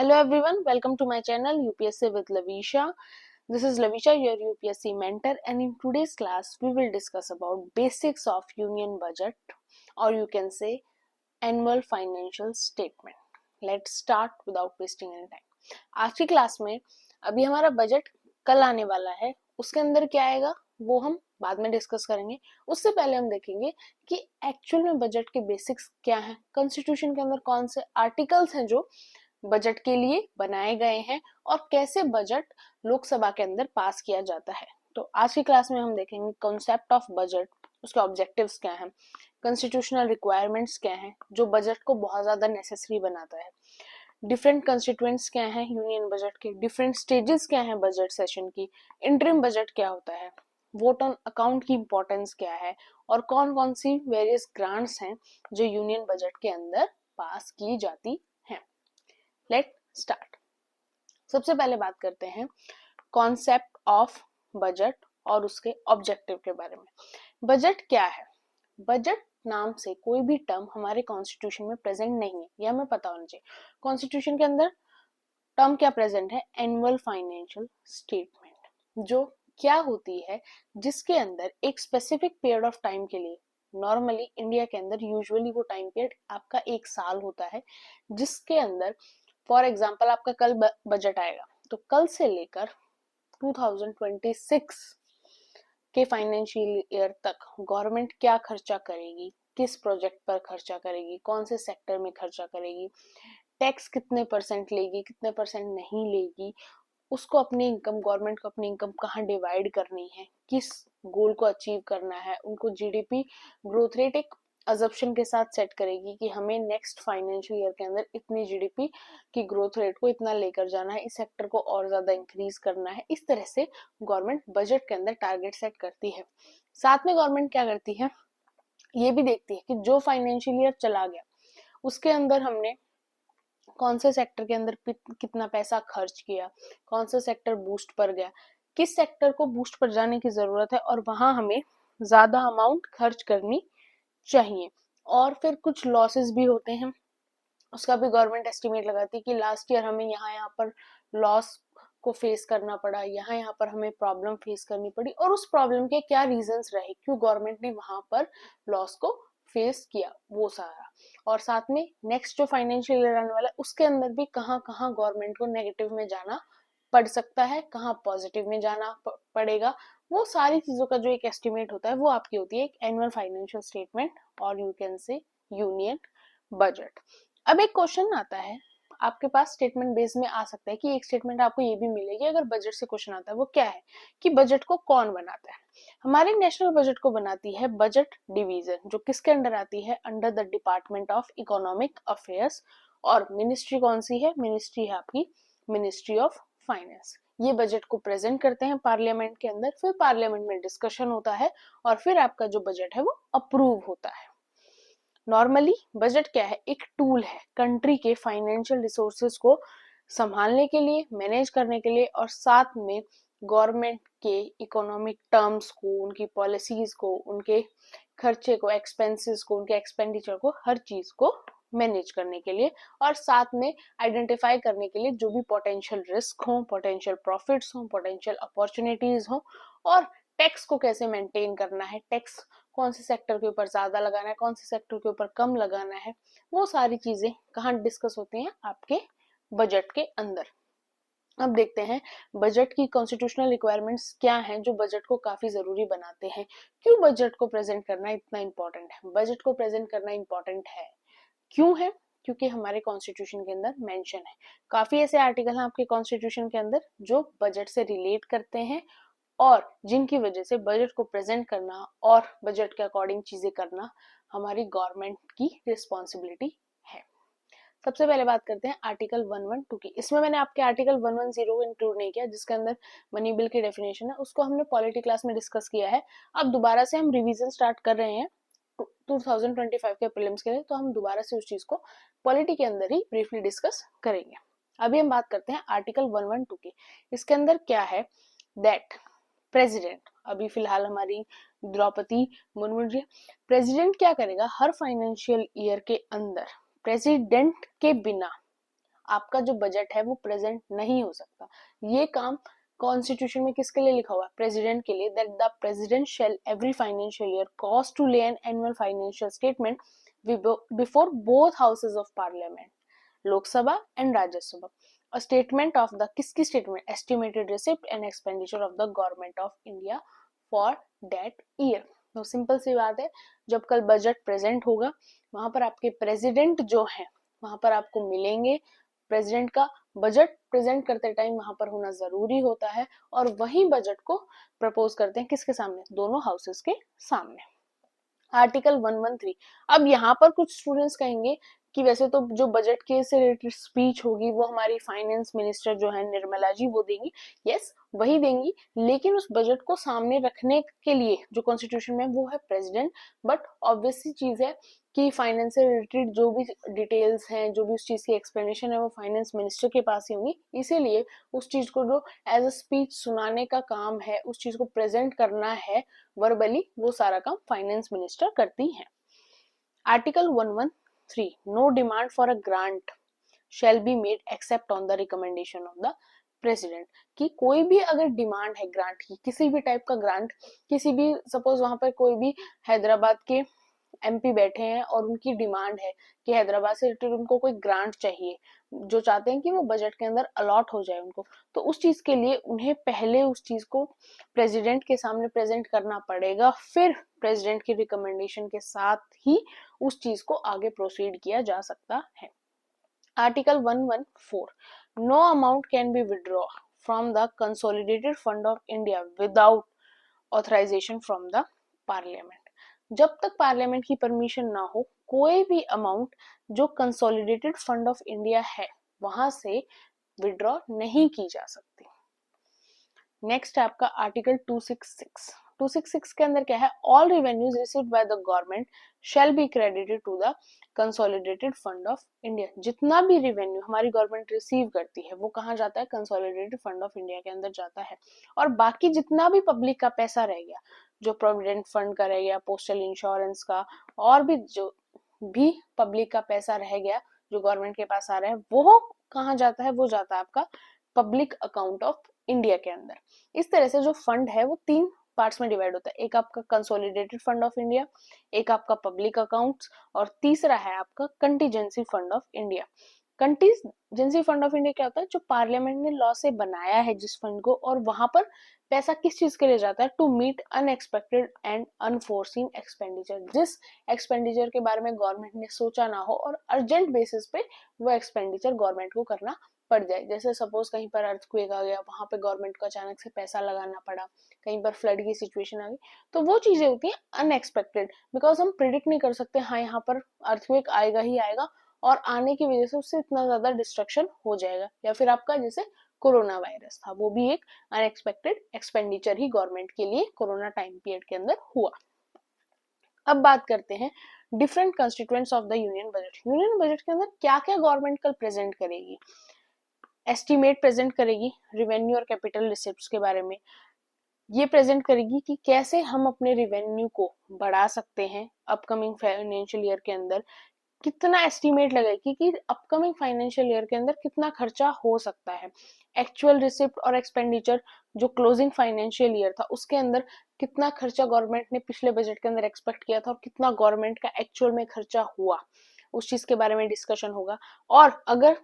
Hello everyone, welcome to my channel UPSC with Lavisha. This is Lavisha, your UPSC mentor, and in today's class we will discuss about basics of union budget, or you can say annual financial statement. Let's start without wasting any time. आज की class में अभी हमारा budget कल आने वाला है, उसके अंदर क्या आएगा वो हम बाद में डिस्कस करेंगे। उससे पहले हम देखेंगे कि एक्चुअल में बजट के बेसिक्स क्या हैं, कॉन्स्टिट्यूशन के अंदर कौन से आर्टिकल्स हैं जो बजट के लिए बनाए गए हैं और कैसे बजट लोकसभा के अंदर पास किया जाता है। तो आज की क्लास में हम देखेंगे कॉन्सेप्ट ऑफ बजट, उसके ऑब्जेक्टिव्स क्या हैं, कॉन्स्टिट्यूशनल रिक्वायरमेंट्स क्या हैं जो बजट को बहुत ज्यादा नेसेसरी बनाता है, डिफरेंट कंस्टिट्यूएंट्स क्या हैं यूनियन बजट के, डिफरेंट स्टेजेस क्या हैं बजट सेशन की, इंटरिम बजट क्या होता है, वोट ऑन अकाउंट की इंपॉर्टेंस क्या है और कौन कौन सी वेरियस ग्रांट्स हैं जो यूनियन बजट के अंदर पास की जाती हैं। Let start. सबसे पहले बात करते हैं कॉन्सेप्ट ऑफ बजट और उसके ऑब्जेक्टिव के बारे में। बजट क्या है? बजट नाम से कोई भी टर्म हमारे कॉन्स्टिट्यूशन में प्रेजेंट नहीं है, यह हमें पता होना चाहिए। कॉन्स्टिट्यूशन के अंदर टर्म क्या प्रेजेंट है? एनुअल फाइनेंशियल स्टेटमेंट, जो क्या होती है जिसके अंदर एक स्पेसिफिक पीरियड ऑफ टाइम के लिए, नॉर्मली इंडिया के अंदर यूजुअली वो टाइम पीरियड आपका एक साल होता है, जिसके अंदर फॉर एग्जाम्पल आपका कल बजट आएगा तो कल से लेकर 2026 के फाइनेंशियल ईयर तक गवर्नमेंट क्या खर्चा करेगी, किस प्रोजेक्ट पर खर्चा करेगी, कौन से सेक्टर में खर्चा करेगी, टैक्स कितने परसेंट लेगी, कितने परसेंट नहीं लेगी, उसको अपनी इनकम, गवर्नमेंट को अपनी इनकम कहाँ डिवाइड करनी है, किस गोल को अचीव करना है, उनको जीडीपी ग्रोथ रेट एक अजप्शन के साथ सेट करेगी कि हमें नेक्स्ट फाइनेंशियल ईयर के अंदर इतनी जीडीपी की ग्रोथ रेट को इतना लेकर जाना है, इस सेक्टर को और ज्यादा इंक्रीज करना है। इस तरह से गवर्नमेंट बजट के अंदर टारगेट सेट करती है। साथ में गवर्नमेंट क्या करती है, ये भी देखती है कि जो फाइनेंशियल ईयर चला गया उसके अंदर हमने कौन से सेक्टर के अंदर कितना पैसा खर्च किया, कौन सा सेक्टर बूस्ट पर गया, किस सेक्टर को बूस्ट पर जाने की जरूरत है और वहां हमें ज्यादा अमाउंट खर्च करनी चाहिए। और फिर कुछ लॉसेस भी होते हैं, उसका भी गवर्नमेंट एस्टिमेट लगाती है कि लास्ट ईयर हमें यहाँ पर लॉस को फेस करना पड़ा, यहाँ पर हमें प्रॉब्लम फेस करनी पड़ी और उस प्रॉब्लम के क्या रीजंस रहे, क्यों गवर्नमेंट ने वहां पर लॉस को फेस किया, वो सारा। और साथ में नेक्स्ट जो फाइनेंशियल ईयर आने वाला है उसके अंदर भी कहाँ कहाँ गवर्नमेंट को नेगेटिव में जाना पड़ सकता है, कहाँ पॉजिटिव में जाना पड़ेगा, वो सारी चीजों का जो एक एस्टिमेट होता है वो आपकी होती है एक एनुअल फाइनेंशियल स्टेटमेंट और you can say union budget. अब एक क्वेश्चन आता है आपके पास, स्टेटमेंट बेस में आ सकता है कि एक स्टेटमेंट आपको ये भी मिलेगी अगर बजट से क्वेश्चन आता है, वो क्या है कि बजट को कौन बनाता है। हमारे नेशनल बजट को बनाती है बजट डिवीजन, जो किसके अंडर आती है? Under the department of economic affairs. और मिनिस्ट्री कौन सी है? मिनिस्ट्री है आपकी मिनिस्ट्री ऑफ फाइनेंस। ये बजट को प्रेजेंट करते हैं पार्लियामेंट के अंदर, फिर पार्लियामेंट में डिस्कशन होता है और फिर आपका जो बजट है वो अप्रूव होता है। नॉर्मली बजट क्या है? एक टूल है कंट्री के फाइनेंशियल रिसोर्सेज को संभालने के लिए, मैनेज करने के लिए और साथ में गवर्नमेंट के इकोनॉमिक टर्म्स को, उनकी पॉलिसीज को, उनके खर्चे को, एक्सपेंसेस को, उनके एक्सपेंडिचर को, हर चीज को मैनेज करने के लिए और साथ में आइडेंटिफाई करने के लिए जो भी पोटेंशियल रिस्क हो, पोटेंशियल प्रॉफिट्स हो, पोटेंशियल अपॉर्चुनिटीज हो, और टैक्स को कैसे मेंटेन करना है, टैक्स कौन से सेक्टर के ऊपर ज्यादा लगाना है, कौन से सेक्टर के ऊपर कम लगाना है, वो सारी चीजें कहाँ डिस्कस होती हैं? आपके बजट के अंदर। अब देखते हैं बजट की कॉन्स्टिट्यूशनल रिक्वायरमेंट्स क्या हैं जो बजट को काफी जरूरी बनाते हैं। क्यों बजट को प्रेजेंट करना इतना इंपॉर्टेंट है? बजट को प्रेजेंट करना इंपॉर्टेंट है, क्यों है? क्योंकि हमारे कॉन्स्टिट्यूशन के अंदर मेंशन है, काफी ऐसे आर्टिकल हैं आपके कॉन्स्टिट्यूशन के अंदर जो बजट से रिलेट करते हैं और जिनकी वजह से बजट को प्रेजेंट करना और बजट के अकॉर्डिंग चीजें करना हमारी गवर्नमेंट की रिस्पॉन्सिबिलिटी है। सबसे पहले बात करते हैं आर्टिकल 112 की। इसमें मैंने आपके आर्टिकल 110 इंक्लूड नहीं किया जिसके अंदर मनी बिल की डेफिनेशन है, उसको हमने पॉलिटी क्लास में डिस्कस किया है। अब दोबारा से हम रिवीजन स्टार्ट कर रहे हैं 2025 के प्रीलिम्स के लिए, तो हम दोबारा से उस चीज को पॉलिटी के अंदर ही ब्रीफली डिस्कस करेंगे। अभी हम बात करते हैं आर्टिकल 112 की। इसके अंदर क्या है? दैट प्रेसिडेंट, अभी फिलहाल हमारी द्रौपदी मुर्मू जी, प्रेसिडेंट क्या करेगा? हर फाइनेंशियल ईयर के अंदर प्रेसिडेंट के बिना आपका जो बजट है वो प्रेजेंट नहीं हो सकता। ये काम कॉन्स्टिट्यूशन में किसके लिए लिखा हुआ है? प्रेसिडेंट के लिए, that the president shall every financial year cause to lay an annual financial statement before both houses of parliament, Lok Sabha and Rajya Sabha, a statement of the, किसकी statement? Estimated receipt and expenditure of the government of India for that year. तो simple सी बात है, जब कल budget present होगा वहां पर आपके प्रेसिडेंट जो है वहां पर आपको मिलेंगे। प्रेसिडेंट का बजट प्रेजेंट करते टाइम वहां पर होना जरूरी होता है और वही बजट को प्रपोज करते हैं किसके सामने? दोनों हाउसेस के सामने। आर्टिकल 113। अब यहाँ पर कुछ स्टूडेंट्स कहेंगे कि वैसे तो जो बजट के से रिलेटेड स्पीच होगी वो हमारी फाइनेंस मिनिस्टर जो है निर्मला जी वो देंगी। यस, वही देंगी, लेकिन उस बजट को सामने रखने के लिए जो कॉन्स्टिट्यूशन में वो है प्रेसिडेंट। बट ऑब्वियसली चीज है कि फाइनेंस से रिलेटेड जो भी डिटेल्स हैं, जो भी उस चीज की एक्सप्लेनेशन है वो फाइनेंस मिनिस्टर के पास ही होंगी। इसीलिए उस चीज को जो एज अ स्पीच सुनाने का काम है, उस चीज को प्रेजेंट करना है वर्बली, वो सारा काम फाइनेंस मिनिस्टर करती है। Article 113, no demand for a grant shall be made except on the recommendation of the president. कि कोई भी अगर डिमांड है ग्रांट की, किसी भी टाइप का ग्रांट, किसी भी, सपोज वहां पर कोई भी हैदराबाद के एमपी बैठे हैं और उनकी डिमांड है कि हैदराबाद से रिलेटेड उनको कोई ग्रांट चाहिए, जो चाहते हैं कि वो बजट के अंदर अलॉट हो जाए उनको, तो उस चीज के लिए उन्हें पहले उस चीज को प्रेसिडेंट के सामने प्रेजेंट करना पड़ेगा, फिर प्रेसिडेंट की रिकमेंडेशन के साथ ही उस चीज को आगे प्रोसीड किया जा सकता है। Article 114, no amount can be withdraw from the consolidated fund of India without authorisation from the parliament. जब तक पार्लियामेंट की परमिशन ना हो, कोई भी अमाउंट जो कंसोलिडेटेड फंड ऑफ इंडिया है वहां से विड्रॉ नहीं की जा सकती। नेक्स्ट है आपका आर्टिकल 266। 266 के अंदर क्या है? All revenues received by the government shall be credited to the consolidated fund of India. जितना भी रेवेन्यू हमारी गवर्नमेंट रिसीव करती है वो कहाँ जाता है? कंसोलिडेटेड फंड ऑफ इंडिया के अंदर जाता है। और बाकी जितना भी पब्लिक का पैसा रह गया, जो प्रोविडेंट फंड का रह गया, पोस्टल इंश्योरेंस का, और भी जो भी पब्लिक का पैसा रह गया जो गवर्नमेंट के पास आ रहा है, वो कहाँ जाता है? वो जाता है आपका पब्लिक अकाउंट ऑफ इंडिया के अंदर। इस तरह से जो फंड है वो 3 पार्ट्स में डिवाइड होता है। एक आपका कंसोलिडेटेड फंड ऑफ इंडिया, एक आपका पब्लिक अकाउंट्स, और तीसरा है आपका contingency fund of India. Contingency fund of India क्या होता है? जो पार्लियामेंट ने लॉ से बनाया है जिस फंड को, और वहां पर पैसा किस चीज के लिए जाता है? To meet unexpected and unforeseen expenditure. जिस एक्सपेंडिचर के बारे में गवर्नमेंट ने सोचा ना हो और अर्जेंट बेसिस पे वो एक्सपेंडिचर गवर्नमेंट को करना पड़ जाए। जैसे सपोज कहीं पर अर्थक्वेक आ गया, वहां पे गवर्नमेंट को अचानक से पैसा लगाना पड़ा, कहीं पर फ्लड की सिचुएशन आ गई, तो वो चीजें होती हैं अनएक्सपेक्टेड, बिकॉज हम प्रिडिक्ट नहीं कर सकते हाँ यहाँ पर अर्थक्वेक आएगा ही आएगा और आने की वजह से उससे इतना ज्यादा डिस्ट्रक्शन हो जाएगा। या फिर आपका जैसे कोरोना वायरस था, वो भी एक अनएक्सपेक्टेड एक्सपेंडिचर ही गवर्नमेंट के लिए कोरोना टाइम पीरियड के अंदर हुआ। अब बात करते हैं different constituents of the union budget. Union budget के अंदर क्या क्या गवर्नमेंट कल प्रेजेंट करेगी? एस्टीमेट प्रेजेंट करेगी रेवेन्यू और कैपिटल रिसिप्ट्स के बारे में। ये प्रेजेंट करेगी कि कैसे हम अपने रेवेन्यू को बढ़ा सकते हैं अपकमिंग फाइनेंशियल ईयर के अंदर, कितना एस्टीमेट लगाएगी कि अपकमिंग फाइनेंशियल ईयर के अंदर कितना खर्चा हो सकता है। एक्चुअल रिसिप्ट और एक्सपेंडिचर जो क्लोजिंग फाइनेंशियल ईयर था उसके अंदर कितना खर्चा गवर्नमेंट ने पिछले बजट के अंदर एक्सपेक्ट किया था और कितना गवर्नमेंट का एक्चुअल में खर्चा हुआ, उस चीज के बारे में डिस्कशन होगा। और अगर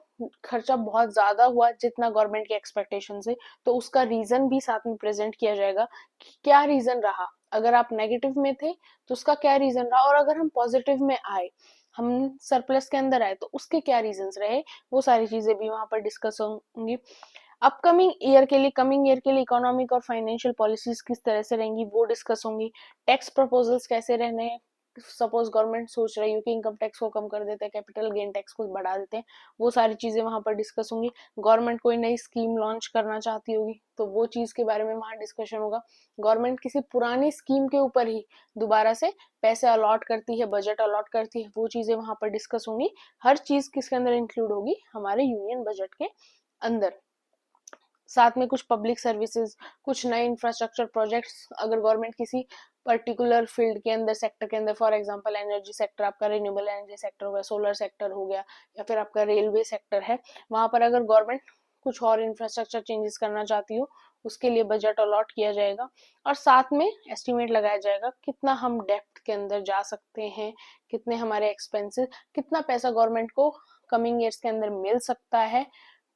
खर्चा बहुत ज्यादा हुआ जितना गवर्नमेंट की एक्सपेक्टेशन से, तो उसका रीजन भी साथ में प्रेजेंट किया जाएगा कि क्या रीजन रहा। अगर आप नेगेटिव में थे तो उसका क्या रीजन रहा, और अगर हम पॉजिटिव में आए, हम सरप्लस के अंदर आए, तो उसके क्या रीजंस रहे, वो सारी चीजें भी वहां पर डिस्कस होंगी। अपकमिंग ईयर के लिए, कमिंग ईयर के लिए इकोनॉमिक और फाइनेंशियल पॉलिसीज किस तरह से रहेंगी वो डिस्कस होंगी। टैक्स प्रपोजल्स कैसे रहने हैं, सपोज गवर्नमेंट सोच रही हो कि इनकम टैक्स को कम कर देते हैं, कैपिटल गेन टैक्स को बढ़ा देते हैं, वो सारी चीजें वहां पर डिस्कस होंगी। गवर्नमेंट कोई नई स्कीम लॉन्च करना चाहती होगी तो वो चीज के बारे में वहां डिस्कशन होगा। गवर्नमेंट किसी पुरानी स्कीम के ऊपर ही दोबारा से पैसे अलॉट करती है, बजट अलॉट करती है, वो चीजें वहां पर डिस्कस होंगी। हर चीज किसके अंदर इंक्लूड होगी? हमारे यूनियन बजट के अंदर। साथ में कुछ पब्लिक सर्विसेज, कुछ नए इंफ्रास्ट्रक्चर प्रोजेक्ट्स, अगर गवर्नमेंट किसी पर्टिकुलर फील्ड के अंदर, सेक्टर के अंदर, फॉर एग्जांपल एनर्जी सेक्टर, आपका रिन्यूएबल एनर्जी सेक्टर हो गया, सोलर सेक्टर हो गया, या फिर आपका रेलवे सेक्टर है, वहां पर अगर गवर्नमेंट कुछ और इंफ्रास्ट्रक्चर चेंजेस करना चाहती हो, उसके लिए बजट अलॉट किया जाएगा और साथ में एस्टिमेट लगाया जाएगा कितना हम डेप्थ के अंदर जा सकते हैं, कितने हमारे एक्सपेंसेस, कितना पैसा गवर्नमेंट को कमिंग ईयर्स के अंदर मिल सकता है,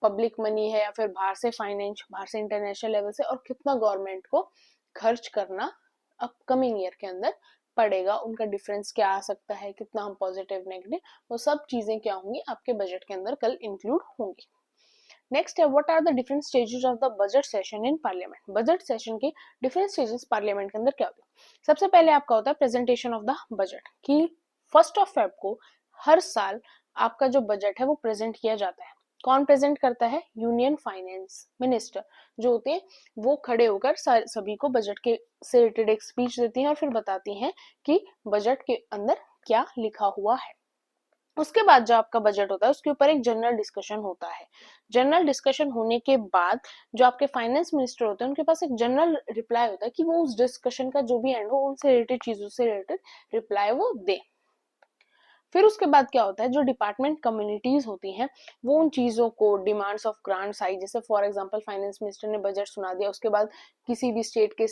पब्लिक मनी है या फिर बाहर से फाइनेंस, बाहर से इंटरनेशनल लेवल से, और कितना गवर्नमेंट को खर्च करना अपकमिंग ईयर के अंदर पड़ेगा, उनका डिफरेंस क्या आ सकता है, कितना हम पॉजिटिव नेगेटिव, वो सब चीजें क्या होंगी आपके बजट के अंदर कल इंक्लूड होंगी। नेक्स्ट है what are the different stages of the budget session in parliament. Budget session के डिफरेंट स्टेजेस पार्लियामेंट के अंदर क्या होते हैं। सबसे पहले आपका होता है प्रेजेंटेशन ऑफ द बजट, कि 1 को हर साल आपका जो बजट है वो प्रेजेंट किया जाता है। कौन प्रेजेंट करता है, यूनियन फाइनेंस मिनिस्टर जो होते हैं वो खड़े होकर सभी को बजट के से रिलेटेड एक स्पीच देती हैं और फिर बताती हैं कि बजट के अंदर क्या लिखा हुआ है। उसके बाद जो आपका बजट होता है उसके ऊपर एक जनरल डिस्कशन होता है। जनरल डिस्कशन होने के बाद जो आपके फाइनेंस मिनिस्टर होते हैं उनके पास एक जनरल रिप्लाई होता है कि वो उस डिस्कशन का जो भी एंड हो उनसे रिलेटेड चीजों से रिलेटेड रिप्लाई वो दे। फिर उसके बाद क्या होता है, जो डिपार्टमेंट कम्युनिटीज होती हैं वो उन चीजों को, डिमांड्स ऑफ ग्रांट्स आई, जैसे फॉर एग्जांपल फाइनेंस मिनिस्टर ने बजट सुना दिया, उसके बाद किसी भी स्टेट के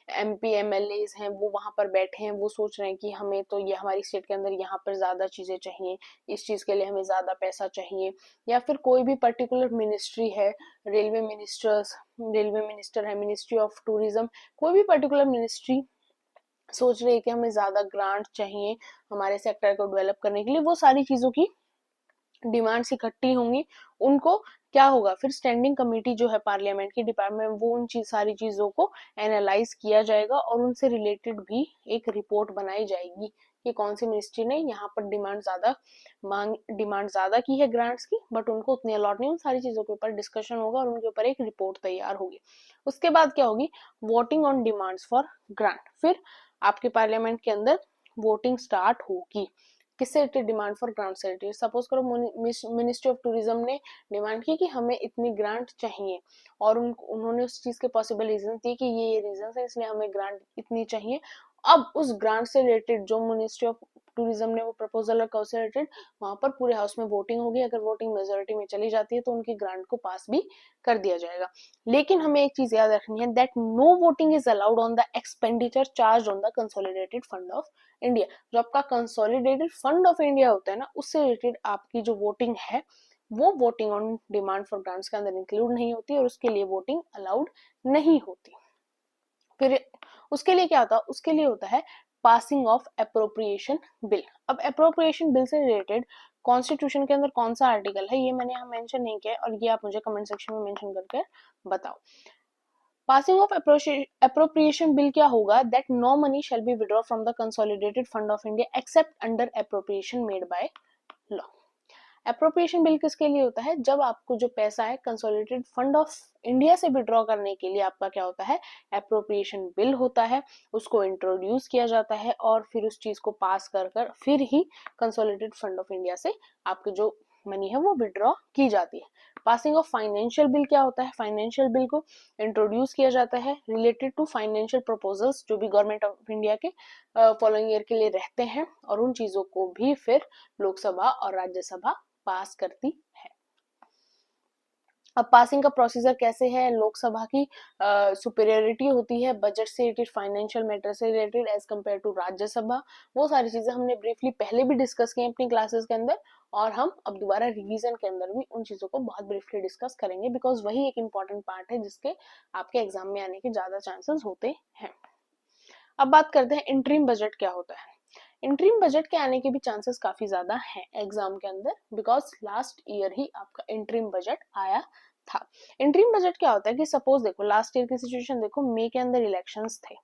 एमपी एमएलए हैं वो वहां पर बैठे हैं, वो सोच रहे हैं कि हमें तो ये हमारी स्टेट के अंदर यहाँ पर ज्यादा चीजें चाहिए, इस चीज के लिए हमें ज्यादा पैसा चाहिए, या फिर कोई भी पर्टिकुलर मिनिस्ट्री है, रेलवे मिनिस्टर है, मिनिस्ट्री ऑफ टूरिज्म, कोई भी पर्टिकुलर मिनिस्ट्री सोच रही है कि हमें ज्यादा ग्रांट चाहिए हमारे सेक्टर को डेवलप करने के लिए, वो सारी चीजों की डिमांड्स इकट्ठी होंगी, उनको क्या होगा, फिर स्टैंडिंग कमेटी जो है पार्लियामेंट की डिपार्टमेंट, वो उन सारी चीजों को एनालाइज किया जाएगा और उनसे रिलेटेड भी एक रिपोर्ट बनाई जाएगी कि कौन सी मिनिस्ट्री ने यहाँ पर डिमांड ज्यादा की है ग्रांट्स की, बट उनको उतनी अलॉट नहीं, उन सारी चीजों के ऊपर डिस्कशन होगा और उनके ऊपर एक रिपोर्ट तैयार होगी। उसके बाद क्या होगी, voting on demands for grant. फिर आपके पार्लियामेंट के अंदर वोटिंग स्टार्ट होगी, किससे रिलेटेड, डिमांड फॉर ग्रांट से रिलेटेड। सपोज करो मिनिस्ट्री ऑफ टूरिज्म ने डिमांड की कि हमें इतनी ग्रांट चाहिए और उन्होंने उस चीज के पॉसिबल रीजन दिए कि ये रीजन है इसलिए हमें ग्रांट इतनी चाहिए। अब उस ग्रांट से रिलेटेड जो मिनिस्ट्री ऑफ टूरिज्म ने वो प्रपोजल रखा उससे रिलेटेड वहां पर पूरे हाउस में वोटिंग होगी, अगर वोटिंग मेजोरिटी में चली जाती है तो उनकी ग्रांट को पास भी कर दिया जाएगा। लेकिन हमें एक चीज याद रखनी है, that no voting is allowed on the expenditure charge on the consolidated fund of India. जो आपका कंसोलिडेटेड फंड ऑफ इंडिया होता है ना, उससे रिलेटेड आपकी जो वोटिंग है वो voting on demand for grants के अंदर इंक्लूड नहीं होती और उसके लिए वोटिंग अलाउड नहीं होती। फिर उसके लिए क्या होता है, उसके लिए होता है पासिंग ऑफ अप्रोप्रिएशन बिल। अब अप्रोप्रिएशन बिल से रिलेटेड कॉन्स्टिट्यूशन के अंदर कौन सा आर्टिकल है ये मैंने यहाँ मेंशन नहीं किया और ये आप मुझे कमेंट सेक्शन में मेंशन करके बताओ। पासिंग ऑफ अप्रोप्रिएशन बिल क्या होगा, that no money shall be withdraw from the consolidated fund of India except under appropriation made by law. Appropriation bill किसके लिए होता है, जब आपको जो पैसा है कंसोलिडेटेड फंड ऑफ इंडिया से विड्रॉ करने के लिए आपका क्या होता है, अप्रोप्रिएशन बिल होता है, उसको इंट्रोड्यूस किया जाता है और फिर उस चीज को पास कर फिर ही कंसोलिडेटेड फंड ऑफ इंडिया से आपकी जो मनी है वो विड्रॉ की जाती है। पासिंग ऑफ फाइनेंशियल बिल क्या होता है, फाइनेंशियल बिल को इंट्रोड्यूस किया जाता है रिलेटेड टू फाइनेंशियल प्रपोजल्स जो भी गवर्नमेंट ऑफ इंडिया के फॉलोइंग ईयर के लिए रहते हैं और उन चीजों को भी फिर लोकसभा और राज्यसभा पास करती है। अब पासिंग का प्रोसीजर कैसे है, लोकसभा की सुपीरियरिटी होती है बजट से रिलेटेड, फाइनेंशियल मैटर से related as compare to Rajya Sabha. वो सारी चीजें हमने ब्रीफली पहले भी डिस्कस की अपनी क्लासेस के अंदर और हम अब दोबारा रिवीजन के अंदर भी उन चीजों को बहुत ब्रीफली डिस्कस करेंगे बिकॉज वही एक इंपॉर्टेंट पार्ट है जिसके आपके एग्जाम में आने के ज्यादा चांसेस होते हैं। अब बात करते हैं इंटरिम बजट क्या होता है। इंटरिम बजट के आने के भी चांसेस काफी ज्यादा हैं एग्जाम के अंदर बिकॉज लास्ट ईयर ही आपका इंटरिम बजट आया था। इंटरिम बजट क्या होता है कि सपोज देखो लास्ट ईयर की सिचुएशन देखो, मई के अंदर इलेक्शंस थे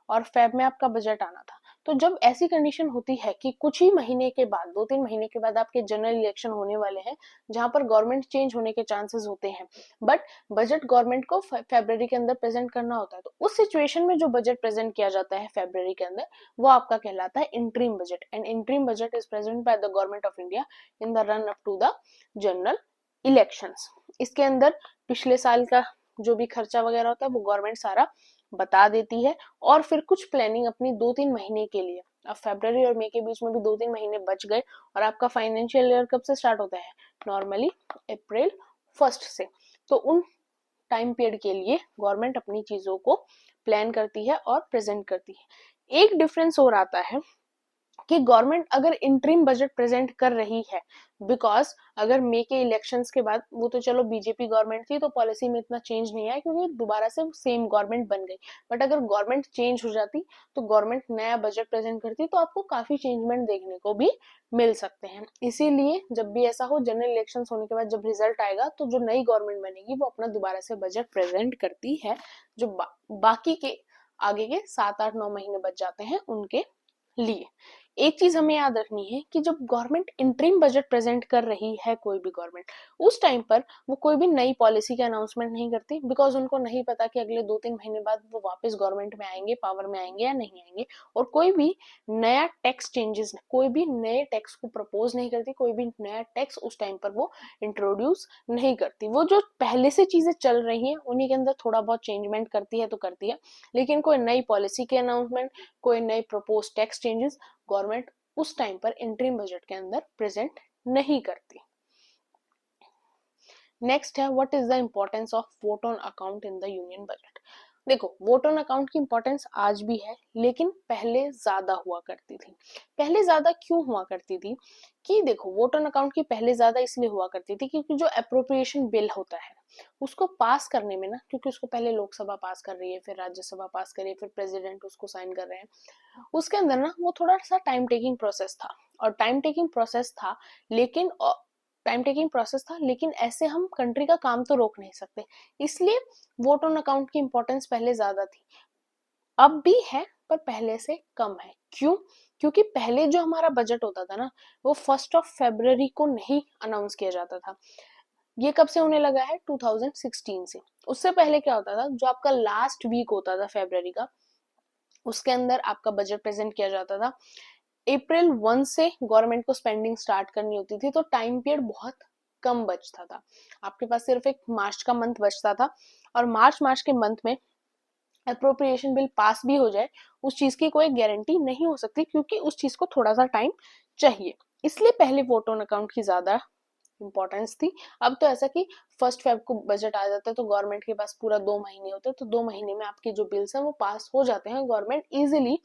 और फेब में आपका बजट आना था, तो जब ऐसी कंडीशन होती है कि कुछ ही महीने के बाद, 2-3 महीने के बाद आपके जनरल इलेक्शन होने वाले हैं जहां पर गवर्नमेंट चेंज होने के चांसेस होते हैं बट बजट गवर्नमेंट को फरवरी के अंदर प्रेजेंट करना होता है, तो उस सिचुएशन में जो बजट प्रेजेंट किया जाता है फरवरी के अंदर वो आपका कहलाता है interim budget. And interim budget is present by the government of India in the run up to the general elections. इसके अंदर पिछले साल का जो भी खर्चा वगैरह होता है वो गवर्नमेंट सारा बता देती है और फिर कुछ प्लानिंग अपनी 2-3 महीने के लिए, अब फरवरी और मई के बीच में भी 2-3 महीने बच गए और आपका फाइनेंशियल ईयर कब से स्टार्ट होता है, नॉर्मली अप्रैल 1 से। तो उन टाइम पीरियड के लिए गवर्नमेंट अपनी चीजों को प्लान करती है और प्रेजेंट करती है। एक डिफरेंस और आता है कि गवर्नमेंट अगर इंटरिम बजट प्रेजेंट कर रही है, बिकॉज अगर मई के इलेक्शंस के बाद, वो तो चलो बीजेपी गवर्नमेंट थी तो पॉलिसी में इतना चेंज नहीं आया क्योंकि दोबारा से सेम गवर्नमेंट बन गई, बट अगर गवर्नमेंट चेंज हो जाती तो गवर्नमेंट नया बजट प्रेजेंट करती तो आपको काफी चेंजमेंट देखने को भी मिल सकते हैं। इसीलिए जब भी ऐसा हो, जनरल इलेक्शन होने के बाद जब रिजल्ट आएगा तो जो नई गवर्नमेंट बनेगी वो अपना दोबारा से बजट प्रेजेंट करती है, जो बाकी के आगे के 7-8-9 महीने बच जाते हैं उनके लिए। एक चीज हमें याद रखनी है कि जब गवर्नमेंट इंटरिम बजट प्रेजेंट कर रही है, कोई भी गवर्नमेंट, उस टाइम पर वो कोई भी नई पॉलिसी के अनाउंसमेंट नहीं करती, बिकॉज उनको नहीं पता कि अगले 2-3 महीने बाद वो वापस गवर्नमेंट में आएंगे, पावर में आएंगे या नहीं आएंगे। और कोई भी नया टैक्स चेंजेस, कोई भी नए टैक्स को प्रपोज नहीं करती, कोई भी नया टैक्स उस टाइम पर वो इंट्रोड्यूस नहीं करती। वो जो पहले से चीजें चल रही हैं उन्हीं के अंदर थोड़ा बहुत चेंजमेंट करती है तो करती है, लेकिन कोई नई पॉलिसी के अनाउंसमेंट, कोई नए प्रपोज टैक्स चेंजेस गवर्नमेंट उस टाइम पर इंटरिम बजट के अंदर प्रेजेंट नहीं करती। नेक्स्ट है, what is the importance of vote on account in the union budget. देखो, वोट ऑन अकाउंट की इंपॉर्टेंस आज भी है, लेकिन पहले ज्यादा हुआ करती थी। पहले ज्यादा क्यों हुआ करती थी कि देखो, वोट ऑन अकाउंट की पहले ज्यादा इसलिए हुआ करती थी क्योंकि जो अप्रोप्रिएशन बिल होता है उसको पास करने में ना, क्योंकि उसको पहले लोकसभा पास कर रही है, फिर राज्यसभा पास कर रही है, फिर प्रेसिडेंट उसको साइन कर रहे हैं, उसके अंदर ना वो थोड़ा सा टाइम टेकिंग प्रोसेस था। और टाइम टेकिंग प्रोसेस था, लेकिन ऐसे हम कंट्री का काम तो रोक नहीं सकते, इसलिए वोट ऑन अकाउंट की इंपॉर्टेंस पहले ज्यादा थी। अब भी है पर पहले से कम है। क्यों? क्योंकि पहले जो हमारा बजट होता था ना, वो 1 फरवरी को नहीं अनाउंस किया जाता था। ये कब से होने लगा है? 2016 से। उससे पहले क्या होता था, जो आपका लास्ट वीक होता था फरवरी का, उसके अंदर आपका बजट प्रेजेंट किया जाता था। अप्रैल 1 से गवर्नमेंट को स्पेंडिंग स्टार्ट करनी होती थी, तो टाइम पीरियड बहुत कम बचता था, आपके पास सिर्फ एक मार्च का मंथ बचता था। और मार्च के मंथ में अप्रोप्रिएशन बिल पास भी हो जाए, उस चीज की कोई गारंटी नहीं हो सकती, क्योंकि उस चीज को थोड़ा सा टाइम चाहिए। इसलिए पहले वोट ऑन अकाउंट की ज्यादा इंपॉर्टेंस थी। अब तो ऐसा कि 1 फेब को बजट आ जाता है तो गवर्नमेंट के पास पूरा 2 महीने होते हैं, तो 2 महीने में आपके जो बिल्स हैं वो पास हो जाते हैं। गवर्नमेंट इजिली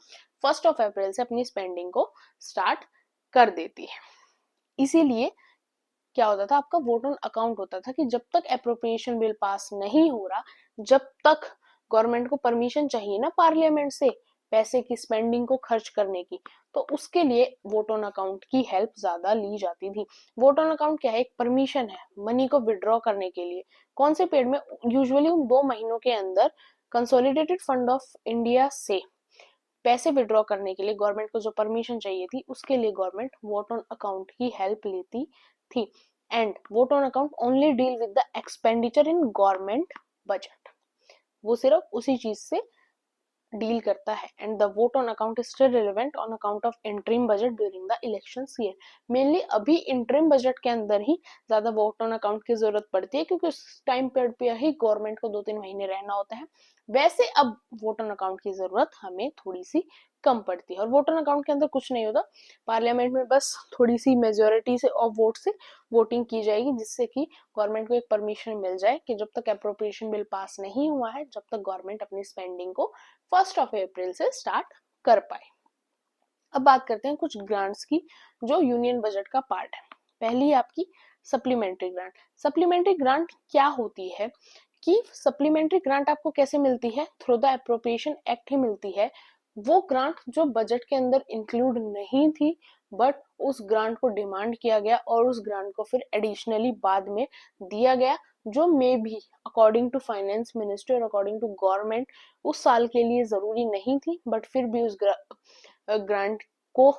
1 अप्रैल से अपनी स्पेंडिंग को स्टार्ट कर देती है। इसीलिए क्या होता था, आपका वोट ऑन अकाउंट होता था कि जब तक अप्रोप्रिएशन बिल पास नहीं हो रहा, जब तक गवर्नमेंट को परमिशन चाहिए ना पार्लियामेंट से पैसे की स्पेंडिंग को खर्च करने की, तो उसके लिए वोट ऑन अकाउंट की हेल्प ज्यादा ली जाती थी। वोट ऑन अकाउंट क्या है? एक परमिशन है मनी को विड्रॉ करने के लिए। कौन से पीरियड में? यूजुअली उन 2 महीनों के अंदर कंसोलिडेटेड फंड ऑफ इंडिया से पैसे विड्रॉ करने के लिए गवर्नमेंट को जो परमिशन चाहिए थी, उसके लिए गवर्नमेंट वोट ऑन अकाउंट की हेल्प लेती थी। And vote on account only deal with the expenditure in government budget, वो सिर्फ उसी चीज से डील करता है। And the vote on account is still relevant on account of interim budget during the election year. Mainly अभी interim budget के अंदर ही ज्यादा वोट ऑन अकाउंट की जरूरत पड़ती है, क्योंकि उस टाइम पीरियड पे ही गवर्नमेंट को 2-3 महीने रहना होता है। वैसे अब वोट ऑन अकाउंट की जरूरत हमें थोड़ी सी कम पड़ती है। और वोट ऑन अकाउंट के अंदर कुछ नहीं होता, पार्लियामेंट में बस थोड़ी सी मेजोरिटी से ऑफ वोट से वोटिंग की जाएगी, जिससे कि गवर्नमेंट को एक परमिशन मिल जाए कि जब तक अप्रोप्रिएशन बिल पास नहीं हुआ है, जब तक गवर्नमेंट अपनी स्पेंडिंग को 1 अप्रैल से स्टार्ट कर पाए। अब बात करते हैं कुछ ग्रांट्स की जो यूनियन बजट का पार्ट है। पहली आपकी सप्लीमेंट्री ग्रांट। सप्लीमेंट्री ग्रांट क्या होती है कि सप्लीमेंट्री ग्रांट आपको कैसे मिलती है? थ्रू द अप्रोप्रिएशन एक्ट ही मिलती है। वो ग्रांट जो बजट के अंदर इंक्लूड नहीं थी, बट उस ग्रांट को डिमांड किया गया और उस ग्रांट को फिर एडिशनली बाद में दिया गया, जो मे भी अकॉर्डिंग टू फाइनेंस मिनिस्ट्री और अकॉर्डिंग टू गवर्नमेंट उस साल के लिए जरूरी नहीं थी, बट फिर भी उस ग्रांट को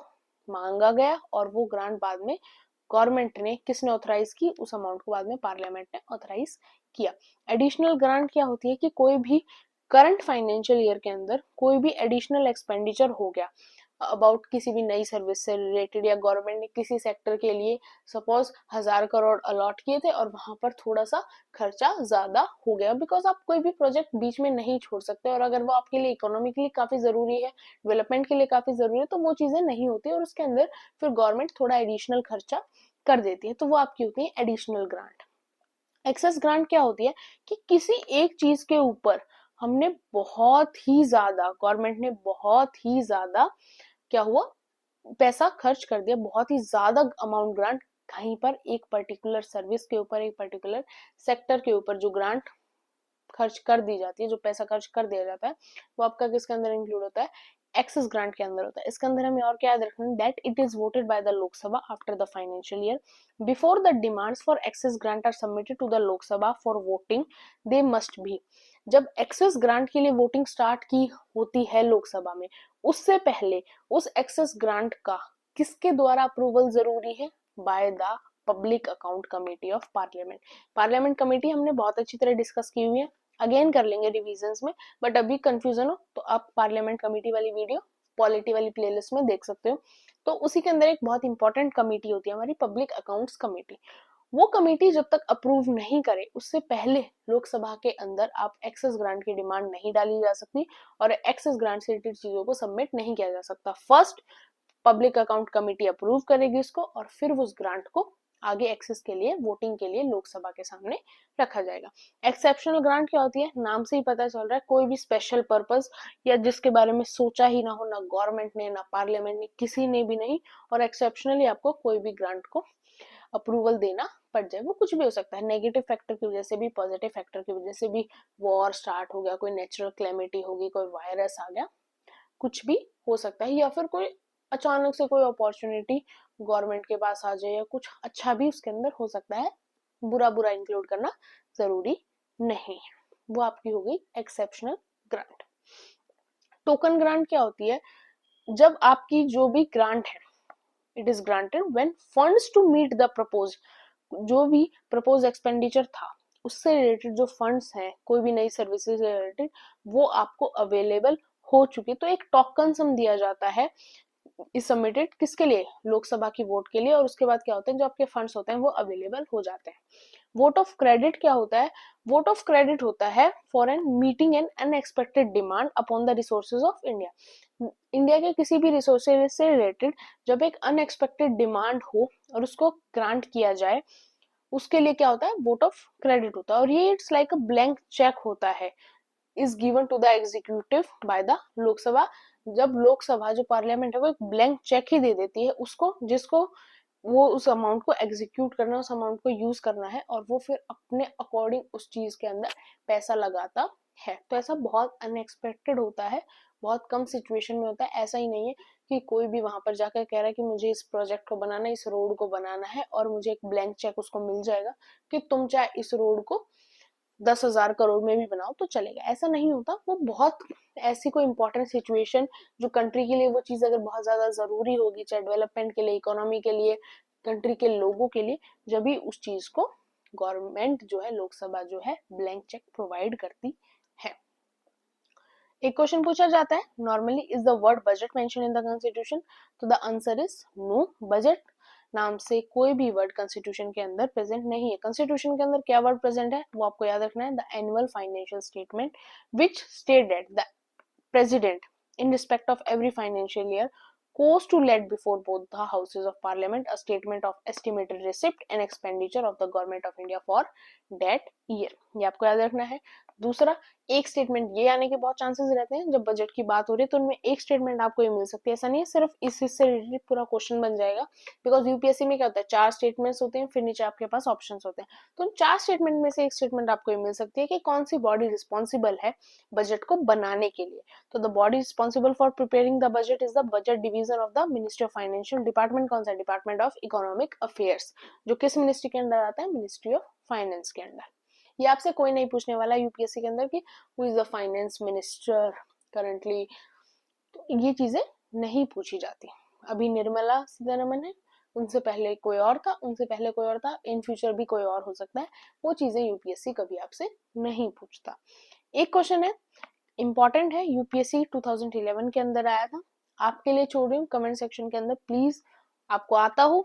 मांगा गया और वो ग्रांट बाद में गवर्नमेंट ने, किसने ऑथराइज की? उस अमाउंट को बाद में पार्लियामेंट ने ऑथराइज किया। एडिशनल ग्रांट क्या होती है कि कोई भी करंट फाइनेंशियल ईयर के अंदर कोई भी एडिशनल एक्सपेंडिचर हो गया, अबाउट किसी भी नई सर्विस से रिलेटेड, या गवर्नमेंट ने किसी सेक्टर के लिए सपोज 1000 करोड़ अलॉट किए थे और वहां पर थोड़ा सा खर्चा ज्यादा हो गया, बिकॉज आप कोई भी प्रोजेक्ट बीच में नहीं छोड़ सकते, और अगर वो आपके लिए इकोनॉमिकली काफी जरूरी है, डेवलपमेंट के लिए काफी जरूरी है, तो वो चीजें नहीं होती और उसके अंदर फिर गवर्नमेंट थोड़ा एडिशनल खर्चा कर देती है, तो वो आपकी होती है एडिशनल ग्रांट। एक्सेस ग्रांट क्या होती है कि किसी एक चीज के ऊपर हमने बहुत ही ज्यादा, गवर्नमेंट ने बहुत ही ज्यादा क्या हुआ, पैसा खर्च कर दिया, बहुत ही ज्यादा अमाउंट ग्रांट कहीं पर एक पर्टिकुलर सर्विस के ऊपर, एक पर्टिकुलर सेक्टर के ऊपर जो ग्रांट खर्च कर दी जाती है, जो पैसा खर्च कर दिया जाता है, वो आपका किसके अंदर इंक्लूड होता है, एक्सेस ग्रांट के अंदर होता है। इसके अंदर हमें और क्या याद रखना है, that it is voted by the Lok Sabha after the financial year, before the demands for excess grant are submitted to the Lok Sabha for voting, they must be. जब एक्सेस ग्रांट के लिए वोटिंग स्टार्ट की होती है लोकसभा में, उससे पहले उस एक्सेस ग्रांट का किसके द्वारा अप्रूवल जरूरी है, by the public account committee of parliament. Parliament committee हमने बहुत अच्छी तरह डिस्कस की हुई है, अगेन कर लेंगे रिविजन्स में, बट अभी कंफ्यूजन हो तो आप पार्लियामेंट कमेटी वाली वीडियो पॉलिटी वाली प्लेलिस्ट में देख सकते हो। तो उसी के अंदर एक बहुत इंपॉर्टेंट कमेटी होती है हमारी पब्लिक अकाउंट्स कमेटी। वो कमेटी जब तक अप्रूव नहीं करे उससे पहले लोकसभा के अंदर आप एक्सेस ग्रांट की डिमांड नहीं डाली जा सकती और एक्सेस ग्रांट से रिलेटेड चीजों को सबमिट नहीं किया जा सकता। First public account committee approve करेगी इसको और फिर उस ग्रांट को आगे एक्सेस के लिए, वोटिंग के लिए लोकसभा के सामने रखा जाएगा। एक्सेप्शनल ग्रांट क्या होती है, नाम से ही पता चल रहा है, कोई भी स्पेशल पर्पस या जिसके बारे में सोचा ही ना हो, ना गवर्नमेंट ने, ना पार्लियामेंट ने, किसी ने भी नहीं, और एक्सेप्शनली आपको कोई भी ग्रांट को अप्रूवल देना पड़ जाए। वो कुछ भी हो सकता है, नेगेटिव फैक्टर की वजह से भी, पॉजिटिव फैक्टर की वजह से भी, वॉर स्टार्ट हो गया, कोई नेचुरल क्लेमिटी होगी, कोई वायरस आ गया, कुछ भी हो सकता है, या फिर कोई अचानक से कोई अपॉर्चुनिटी गवर्नमेंट के पास आ जाए, या कुछ अच्छा भी उसके अंदर हो सकता है, बुरा बुरा इंक्लूड करना जरूरी नहीं है। वो आपकी हो गई एक्सेप्शनल ग्रांट। टोकन ग्रांट क्या होती है, जब आपकी जो भी ग्रांट है, it is granted when funds to meet the propose, जो भी प्रपोज एक्सपेंडिचर था उससे रिलेटेड जो फंड्स हैं, कोई भी नई सर्विसेज से रिलेटेड, वो आपको अवेलेबल हो चुकी, तो एक टोकन सम दिया जाता है इज सबमिटेड किसके लिए, लोकसभा की वोट के लिए, और उसके बाद क्या होता है, जो आपके फंड्स होते हैं वो अवेलेबल हो जाते हैं। वोट ऑफ क्रेडिट क्या होता है, वोट ऑफ क्रेडिट होता है for an meeting an unexpected demand upon the resources of India. India के किसी भी रिसोर्सेज से रिलेटेड जब एक अनएक्सपेक्टेड डिमांड हो और उसको ग्रांट किया जाए, उसके लिए क्या होता है, वोट ऑफ क्रेडिट होता है, और ये it's like a blank cheque होता है, is given to the executive by the Lok Sabha. जब लोकसभा जो पार्लियामेंट है वो एक ब्लैंक चेक ही दे देती है उसको, जिसको वो उस अमाउंट को एग्जीक्यूट करना है, उस अमाउंट को यूज करना है, और वो फिर अपने अकॉर्डिंग उस चीज के अंदर पैसा लगाता है। तो ऐसा बहुत अनएक्सपेक्टेड होता है, बहुत कम सिचुएशन में होता है। ऐसा ही नहीं है कि कोई भी वहां पर जाकर कह रहा है कि मुझे इस प्रोजेक्ट को बनाना है, इस रोड को बनाना है, और मुझे एक ब्लैंक चेक उसको मिल जाएगा कि तुम चाहे इस रोड को 10,000 करोड़ में भी बनाओ तो चलेगा, ऐसा नहीं होता। वो बहुत ऐसी कोई इंपॉर्टेंट सिचुएशन जो कंट्री के लिए वो चीज अगर बहुत ज्यादा जरूरी होगी, चाहे डेवलपमेंट के लिए, इकोनॉमी के लिए, कंट्री के लोगों के लिए, जब भी उस चीज को गवर्नमेंट जो है, लोकसभा जो है, ब्लैंक चेक प्रोवाइड करती है। एक क्वेश्चन पूछा जाता है, normally is the word budget mention in the constitution, तो the answer is no. Budget नाम से कोई भी वर्ड कॉन्स्टिट्यूशन के अंदर प्रेजेंट नहीं है। कॉन्स्टिट्यूशन के अंदर क्या वर्ड प्रेजेंट है वो आपको याद रखना है, the annual financial statement which state that the president in respect of every financial year goes to let before both the houses of parliament a statement of estimated receipt and expenditure of the government of India for that year। ये आपको याद रखना है। दूसरा, एक statement ये आने के बहुत चांसेस रहते हैं जब बजट की बात हो रही है, तो उनमें एक स्टेटमेंट आपको ये मिल सकती है। ऐसा नहीं है सिर्फ इससे रिलेटेड पूरा क्वेश्चन बन जाएगा, बिकॉज यूपीएससी में क्या होता है, 4 स्टेटमेंट्स होते हैं, फिर नीचे आपके पास ऑप्शंस होते हैं, तो उन 4 स्टेटमेंट में से एक स्टेटमेंट आपको ये मिल सकती है कि कौन सी बॉडी रिस्पॉन्सिबल है बजट को बनाने के लिए। तो the body responsible for preparing the budget is the budget division of the ministry of financial department. कौन सा, डिपार्टमेंट ऑफ इकोनॉमिक अफेयर्स, जो किस मिनिस्ट्री के अंदर आता है, मिनिस्ट्री ऑफ फाइनेंस के अंदर। ये आपसे कोई नहीं पूछने वाला यूपीएससी के अंदर कि who is the finance minister currently, तो ये चीजें नहीं पूछी जाती। अभी निर्मला सीतारमन है, उनसे पहले कोई और था, उनसे पहले कोई और था, इन फ्यूचर भी कोई और हो सकता है, वो चीजें यूपीएससी कभी आपसे नहीं पूछता। एक क्वेश्चन है, इंपॉर्टेंट है, यूपीएससी 2011 के अंदर आया था, आपके लिए छोड़ रही हूँ, कमेंट सेक्शन के अंदर प्लीज आपको आता हो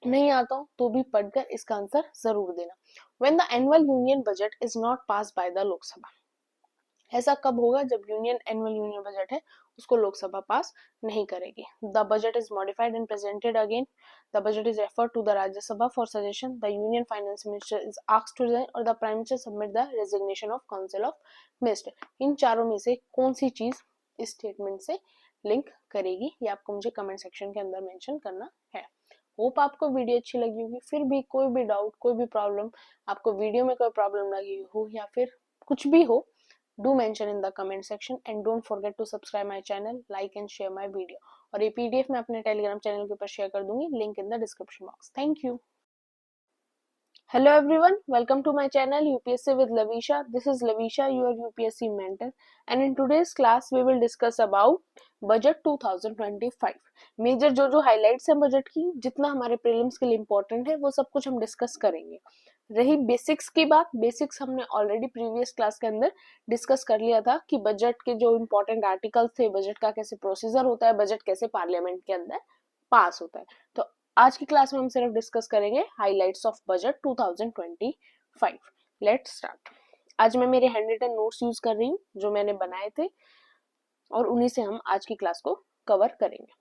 नहीं आता हो तो भी पढ़कर इसका आंसर जरूर देना। When the annual union budget is not pass bye the Lok Sabha, ऐसा कब होगा जब एनुअल यूनियन बजट है उसको लोकसभा पास नहीं करेगी। The budget is modified and presented again, the budget is referred to the Rajya Sabha for suggestion, the union finance minister is asked to resign और the prime minister submit the resignation of council of minister. इन चारों में से कौन सी चीज इस statement से link करेगी, ये आपको मुझे कमेंट सेक्शन के अंदर मेंशन करना है। होप आपको वीडियो अच्छी लगी होगी। फिर भी कोई भी डाउट, कोई भी प्रॉब्लम, आपको वीडियो में कोई प्रॉब्लम लगी हो या फिर कुछ भी हो, do mention in the comment section and don't forget to subscribe my channel, like and share my video। और ये PDF मैं अपने टेलीग्राम चैनल के ऊपर शेयर कर दूंगी, link in the description box. Thank you. Hello everyone, welcome to my channel UPSC with Lavisha। This is Lavisha, your UPSC mentor, and in today's class we will discuss about budget 2025। Major जो highlights हैं budget की, जितना हमारे prelims के लिए important है वो सब कुछ हम डिस्कस करेंगे। रही बेसिक्स की बात, बेसिक्स हमने ऑलरेडी प्रीवियस क्लास के अंदर डिस्कस कर लिया था कि बजट के जो इम्पोर्टेंट आर्टिकल्स थे, बजट का कैसे प्रोसीजर होता है, बजट कैसे पार्लियामेंट के अंदर पास होता है। तो आज की क्लास में हम सिर्फ डिस्कस करेंगे highlights of budget 2025। Let's start. आज मैं मेरे हैंड रिटन नोट्स यूज कर रही हूँ जो मैंने बनाए थे और उन्हीं से हम आज की क्लास को कवर करेंगे।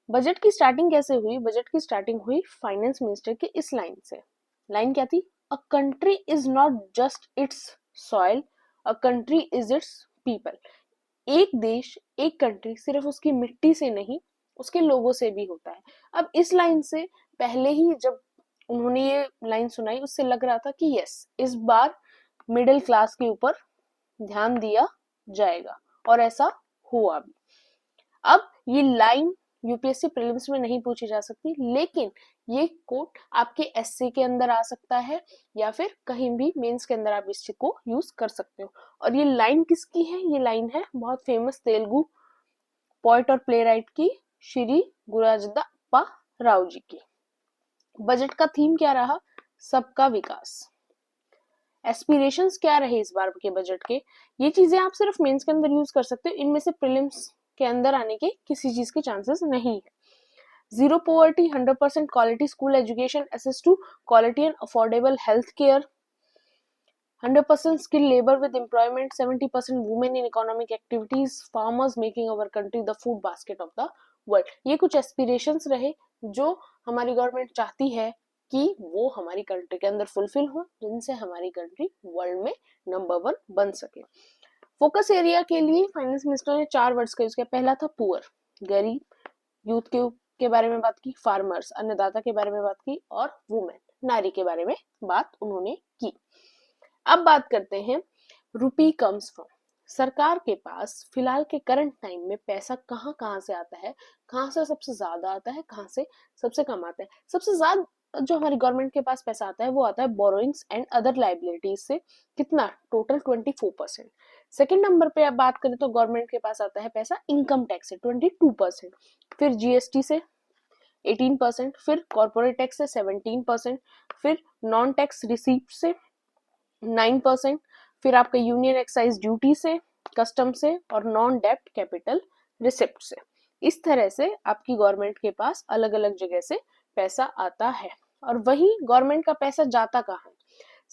बजट की स्टार्टिंग कैसे हुई? बजट की स्टार्टिंग हुई फाइनेंस मिनिस्टर के इस लाइन से। लाइन क्या थी? A country is not just it's soil, a country is it's people. एक देश, एक कंट्री सिर्फ उसकी मिट्टी से नहीं, उसके लोगों से भी होता है। अब इस लाइन से पहले ही जब उन्होंने ये लाइन सुनाई, उससे लग रहा था कि यस, इस बार मिडिल क्लास के ऊपर ध्यान दिया जाएगा, और ऐसा हुआ भी। अब ये लाइन यूपीएससी प्रीलिम्स में नहीं पूछी जा सकती, लेकिन ये कोट आपके एससी के अंदर आ सकता है या फिर कहीं भी मेंस के अंदर आप इसको यूज कर सकते हो। और ये लाइन किसकी है? ये लाइन है बहुत फेमस तेलुगु पोएट और प्ले राइट की, श्री गुरुराजप्पा राव जी की। बजट का थीम क्या रहा? सबका विकास। एस्पिरेशंस क्या रहे इस बार के बजट के? ये चीजें आप सिर्फ मेंस के अंदर यूज कर सकते हो, इनमें से प्रीलिम्स के अंदर आने के किसी चीज के चांसेस नहीं है। Zero poverty, 100% quality school education, access to quality and affordable health care, 100% skilled labor with employment, 70% women in economic activities, farmers making our country the food basket of the world। ये कुछ aspirations रहे जो हमारी government चाहती है कि वो हमारी कंट्री के अंदर फुलफिल हो, जिनसे हमारी कंट्री वर्ल्ड में नंबर 1 बन सके। फोकस एरिया के लिए फाइनेंस मिनिस्टर ने 4 वर्ड्स का यूज किया। पहला था पुअर, गरीब, यूथ के बारे में बात की, फार्मर्स, अन्नदाता के बारे में बात की, और वुमेन, नारी के बारे में बात उन्होंने की। अब बात करते हैं रुपी कम्स फ्रॉम। सरकार के पास फिलहाल के करंट टाइम में पैसा कहाँ से आता है, कहाँ से सबसे ज्यादा आता है, कहाँ से सबसे कम आता है। सबसे ज्यादा जो हमारी गवर्नमेंट के पास पैसा आता है वो आता है बोरोइंग्स एंड अदर लाइबिलिटीज से। कितना? टोटल 24%। सेकेंड नंबर पे अब बात करें तो गवर्नमेंट के पास आता है पैसा इनकम टैक्स से 22%, फिर जीएसटी से 18%, फिर कॉर्पोरेट टैक्स से 17%, फिर नॉन टैक्स रिसीप्ट से 9%, फिर आपका यूनियन एक्साइज ड्यूटी से, कस्टम से, और नॉन डेप्ट कैपिटल रिसिप्ट से। इस तरह से आपकी गवर्नमेंट के पास अलग अलग जगह से पैसा आता है। और वही गवर्नमेंट का पैसा जाता कहाँ है?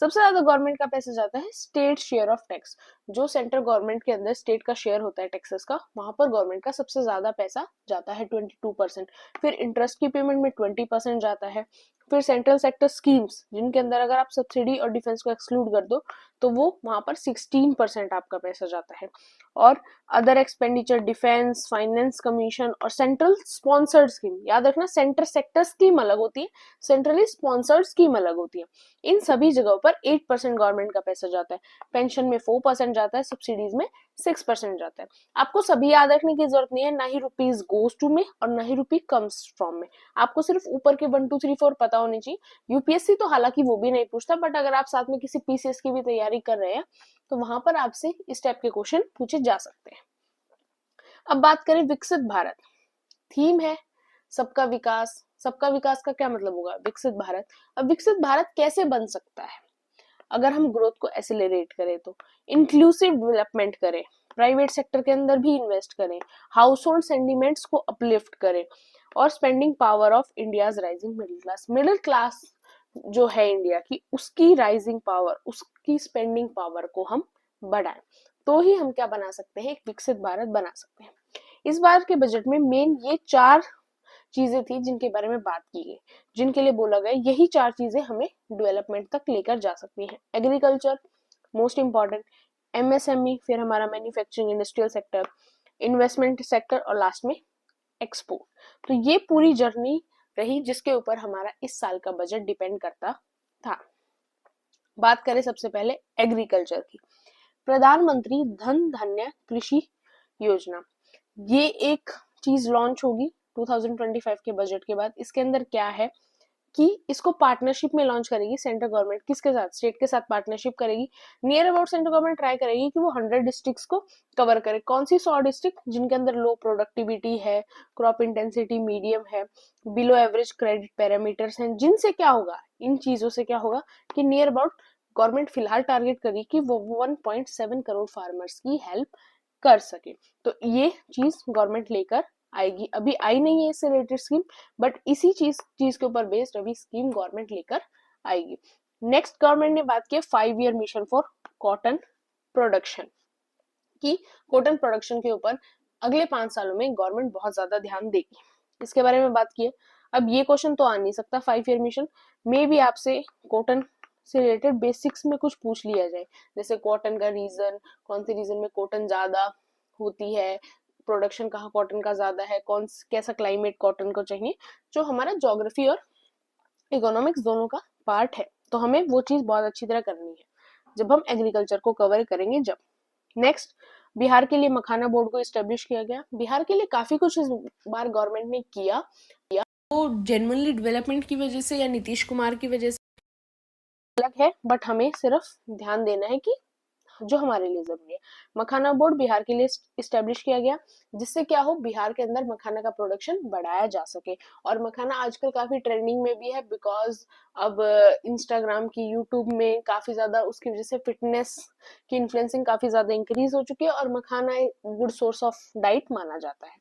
सबसे ज्यादा गवर्नमेंट का पैसा जाता है स्टेट शेयर ऑफ टैक्स। जो सेंट्रल गवर्नमेंट के अंदर स्टेट का शेयर होता है टैक्सेस का, वहां पर गवर्नमेंट का सबसे ज्यादा पैसा जाता है 22%। फिर इंटरेस्ट की पेमेंट में 20% जाता है। फिर सेंट्रल सेक्टर स्कीम्स, जिनके अंदर अगर आप सब्सिडी और डिफेंस को एक्सक्लूड कर दो तो वो वहां पर 16% आपका पैसा जाता है। और other expenditure, defence, finance commission और सेंट्रल स्पॉन्सर्ड स्कीम, याद रखना सेंटर सेक्टर स्कीम अलग होती है, सेंट्रली स्पॉन्सर्ड स्कीम अलग होती है। इन सभी जगहों पर 8% गवर्नमेंट का पैसा जाता है। पेंशन में 4% जाता है, सब्सिडीज में 6% जाता है। आपको सभी याद रखने की जरूरत नहीं है, ना ही रुपीज गोज टू में और ना ही रुपी कम्स फ्रॉम में। आपको सिर्फ ऊपर के 1 2 3 4 पता होनी चाहिए। यूपीएससी तो हालांकि वो भी नहीं पूछता, बट अगर आप साथ में किसी पीसीएस की भी तैयारी कर रहे हैं तो वहां पर आपसे इस टाइप के क्वेश्चन पूछे जा सकते हैं। अब बात करें विकसित भारत। थीम है सबका विकास। सबका विकास का क्या मतलब होगा? विकसित भारत। अब विकसित भारत कैसे बन सकता है? अगर हम ग्रोथ को एसिलरेट करें, तो इंक्लूसिव डेवलपमेंट करें, प्राइवेट सेक्टर के अंदर भी इन्वेस्ट करें, हाउस होल्ड सेंटिमेंट्स को अपलिफ्ट करें, और spending power of India's rising middle class जो है इंडिया की, उसकी राइजिंग पावर, उसकी स्पेंडिंग पावर को हम बढ़ाएं, तो ही हम क्या बना सकते हैं, एक विकसित भारत बना सकते हैं। इस बार के बजट में मेन ये 4 चीजें थी जिनके बारे में बात की गई, जिनके लिए बोला गया यही 4 चीजें हमें डेवलपमेंट तक लेकर जा सकती हैं। एग्रीकल्चर मोस्ट इंपॉर्टेंट, एमएसएमई, फिर हमारा manufacturing industrial sector, investment sector, और लास्ट में एक्सपोर्ट। तो ये पूरी जर्नी रही जिसके ऊपर हमारा इस साल का बजट डिपेंड करता था। बात करें सबसे पहले एग्रीकल्चर की, प्रधानमंत्री धन धान्य कृषि योजना, ये एक चीज लॉन्च होगी 2025 के बजट के बाद। इसके अंदर क्या है कि इसको पार्टनरशिप में लॉन्च करेगी सेंट्रल गवर्नमेंट, किसके साथ, स्टेट के साथ पार्टनरशिप करेगी। Near about central government try करेगी कि वो 100 डिस्ट्रिक्ट्स को कवर करे। कौन सी 100 डिस्ट्रिक्ट, जिनके अंदर लो प्रोडक्टिविटी है, क्रॉप इंटेंसिटी मीडियम है, बिलो एवरेज क्रेडिट पैरामीटर्स हैं, जिनसे क्या होगा, इन चीजों से क्या होगा कि नियर अबाउट गवर्नमेंट फिलहाल टारगेट करी कि वो 1.7 करोड़ फार्मर्स की हेल्प कर सके। तो ये चीज गवर्नमेंट लेकर आएगी, अभी आई नहीं है इससे रिलेटेड स्कीम, बट इसी चीज के ऊपर बेस्ड अभी स्कीम गवर्नमेंट लेकर आएगी। नेक्स्ट गवर्नमेंट ने बात की 5 year mission for cotton production, कि कॉटन प्रोडक्शन के ऊपर अगले 5 सालों में गवर्नमेंट बहुत ज्यादा ध्यान देगी, इसके बारे में बात की है। अब ये क्वेश्चन तो आ नहीं सकता 5 ईयर मिशन में भी आपसे कॉटन से रिलेटेड बेसिक्स में कुछ पूछ लिया जाए, जैसे कॉटन का रीजन, कौन से रीजन में कॉटन ज्यादा होती है, प्रोडक्शन कहाँ कॉटन का ज्यादा है, कैसा क्लाइमेट कॉटन को चाहिए, जो हमारा ज्योग्राफी और इकोनॉमिक्स दोनों का पार्ट है। तो हमें वो चीज बहुत अच्छी तरह करनी है जब हम एग्रीकल्चर को कवर करेंगे जब। नेक्स्ट, बिहार के लिए मखाना बोर्ड को इस्टेब्लिश किया गया। बिहार के लिए काफी कुछ इस बार गवर्नमेंट ने किया, तो जेन्युइनली डेवलपमेंट की वजह से या नीतीश कुमार की वजह से अलग है, बट हमें सिर्फ ध्यान देना है कि जो हमारे लिए जरूरी है। मखाना बोर्ड बिहार के लिए इस्टेब्लिश किया गया, जिससे क्या हो, बिहार के अंदर मखाना का प्रोडक्शन बढ़ाया जा सके। और मखाना आजकल काफी ट्रेंडिंग में भी है, बिकॉज अब इंस्टाग्राम की, यूट्यूब में काफी ज्यादा उसकी वजह से फिटनेस की इन्फ्लुएंसिंग काफी ज्यादा इंक्रीज हो चुकी है, और मखाना एक गुड सोर्स ऑफ डाइट माना जाता है।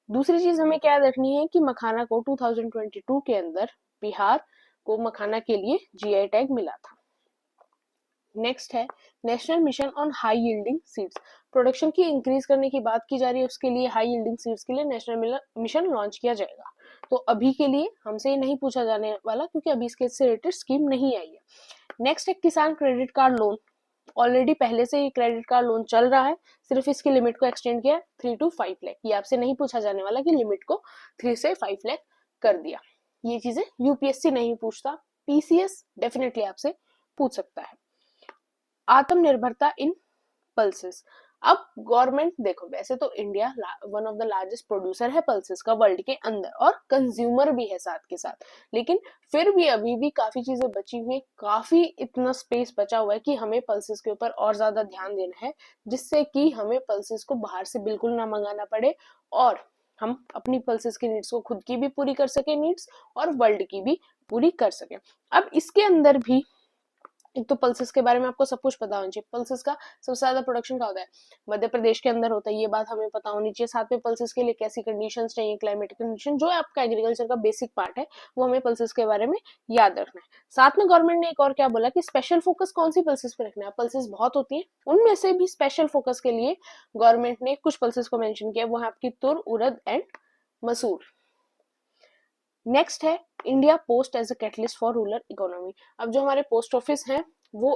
दूसरी चीज हमें क्या रखनी है कि मखाना को 2022 के अंदर बिहार को मखाना के लिए जीआई टैग मिला था। नेक्स्ट है national mission on high yielding seeds, production की इंक्रीज करने की बात की जा रही है, उसके लिए हाई यील्डिंग सीड्स के लिए नेशनल मिशन लॉन्च किया जाएगा। तो अभी के लिए हमसे ये नहीं पूछा जाने वाला, क्योंकि अभी इसके से रिलेटेड स्कीम नहीं आई है। नेक्स्ट है किसान क्रेडिट कार्ड लोन, ऑलरेडी पहले से ये क्रेडिट कार्ड लोन चल रहा है, सिर्फ इसकी लिमिट को एक्सटेंड किया 3 to 5 लाख। ये आपसे नहीं पूछा जाने वाला कि लिमिट को 3 से 5 लाख कर दिया। ये चीजें यूपीएससी नहीं पूछता, पीसीएस डेफिनेटली आपसे पूछ सकता है। आत्मनिर्भरता इन पल्सेस, अब गवर्नमेंट देखो, वैसे तो India one of the largest producer है पल्सेस का वर्ल्ड के अंदर, और कंज्यूमर भी है साथ के साथ, लेकिन फिर भी अभी भी काफी चीजें बची हुई, काफी इतना स्पेस बचा हुआ है कि हमें पल्सेस के ऊपर और ज्यादा ध्यान देना है, जिससे कि हमें पल्सेस को बाहर से बिल्कुल ना मंगाना पड़े, और हम अपनी पल्सेस की नीड्स को खुद की भी पूरी कर सके नीड्स, और वर्ल्ड की भी पूरी कर सके। अब इसके अंदर भी एक तो पल्सेस के बारे में आपको सब कुछ पता होना चाहिए। पल्सेस का सबसे ज्यादा प्रोडक्शन का होता है मध्य प्रदेश के अंदर होता है, ये बात हमें पता होनी चाहिए। साथ में पल्सेस के लिए कैसी कंडीशंस चाहिए, क्लाइमेटिक कंडीशन, जो आपका एग्रीकल्चर का बेसिक पार्ट है, वो हमें पल्सेस के बारे में याद रखना है। साथ में गवर्नमेंट ने एक और क्या बोला कि स्पेशल फोकस कौन सी पल्सेस पे रखना है। पल्सेस बहुत होती है, उनमें से भी स्पेशल फोकस के लिए गवर्नमेंट ने कुछ पल्सेस को मेंशन किया, वो है आपकी तुर, उड़द एंड मसूर। नेक्स्ट है India post as a catalyst for rural economy. अब जो हमारे पोस्ट ऑफिस हैं वो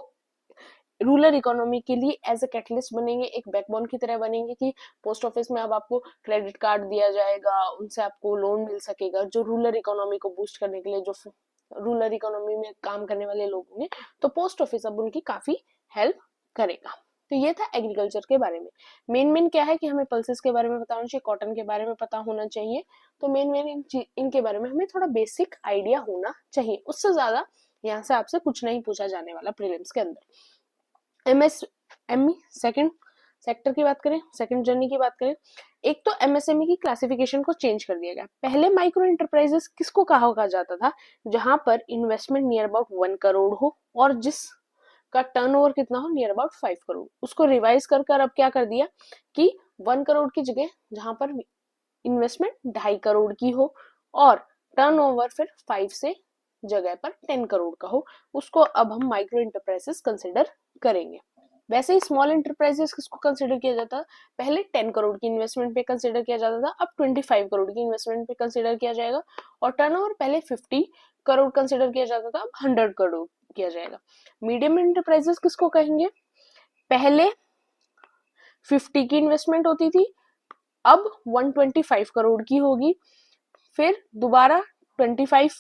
रूरल इकोनॉमी के लिए एज अ कैटलिस्ट बनेंगे, एक बैकबोन की तरह बनेंगे, कि पोस्ट ऑफिस में अब आपको क्रेडिट कार्ड दिया जाएगा, उनसे आपको लोन मिल सकेगा, जो रूरल इकोनॉमी को बूस्ट करने के लिए, जो रूरल इकोनॉमी में काम करने वाले लोग होंगे, तो पोस्ट ऑफिस अब उनकी काफी हेल्प करेगा। तो ये था एग्रीकल्चर के बारे में। मेन क्या है कि हमें पल्सेस के बारे में पता होना चाहिए, कॉटन के बारे में पता होना चाहिए, तो मेन इनके बारे में हमें थोड़ा बेसिक आइडिया होना चाहिए, उससे ज्यादा यहाँ से आपसे कुछ नहीं पूछा जाने वाला प्रीलिम्स के अंदर। एमएसएमई सेकंड सेक्टर की बात करें, सेकंड जर्नी की बात करें, एक तो एमएसएमई की क्लासिफिकेशन को चेंज कर दिया गया। पहले माइक्रो एंटरप्राइजेस किसको कहा जाता था, जहां पर इन्वेस्टमेंट नियर अबाउट 1 करोड़ हो, और जिसका का टर्नओवर कितना हो, नियर अबाउट 5 करोड़। उसको रिवाइज कर अब क्या कर दिया कि 1 करोड़ की जगह जहां पर इन्वेस्टमेंट 2.5 करोड़ की हो और टर्नओवर फिर 5 से जगह पर 10 करोड़ का हो, उसको अब हम माइक्रो इंटरप्राइजेस कंसिडर करेंगे। वैसे ही स्मॉल इंटरप्राइजेस किसको कंसिडर किया जाता, पहले 10 करोड़ की इन्वेस्टमेंट पे कंसिडर किया जाता था, अब 25 करोड़ की इन्वेस्टमेंट पे कंसिडर किया जाएगा। और टर्नओवर पहले 50 करोड़ कंसिडर किया जाता था, अब 100 करोड़ किया जाएगा। मीडियम इंटरप्राइजेस किसको कहेंगे, पहले 50 की इन्वेस्टमेंट होती थी, अब 125 करोड़ की होगी, फिर दोबारा 25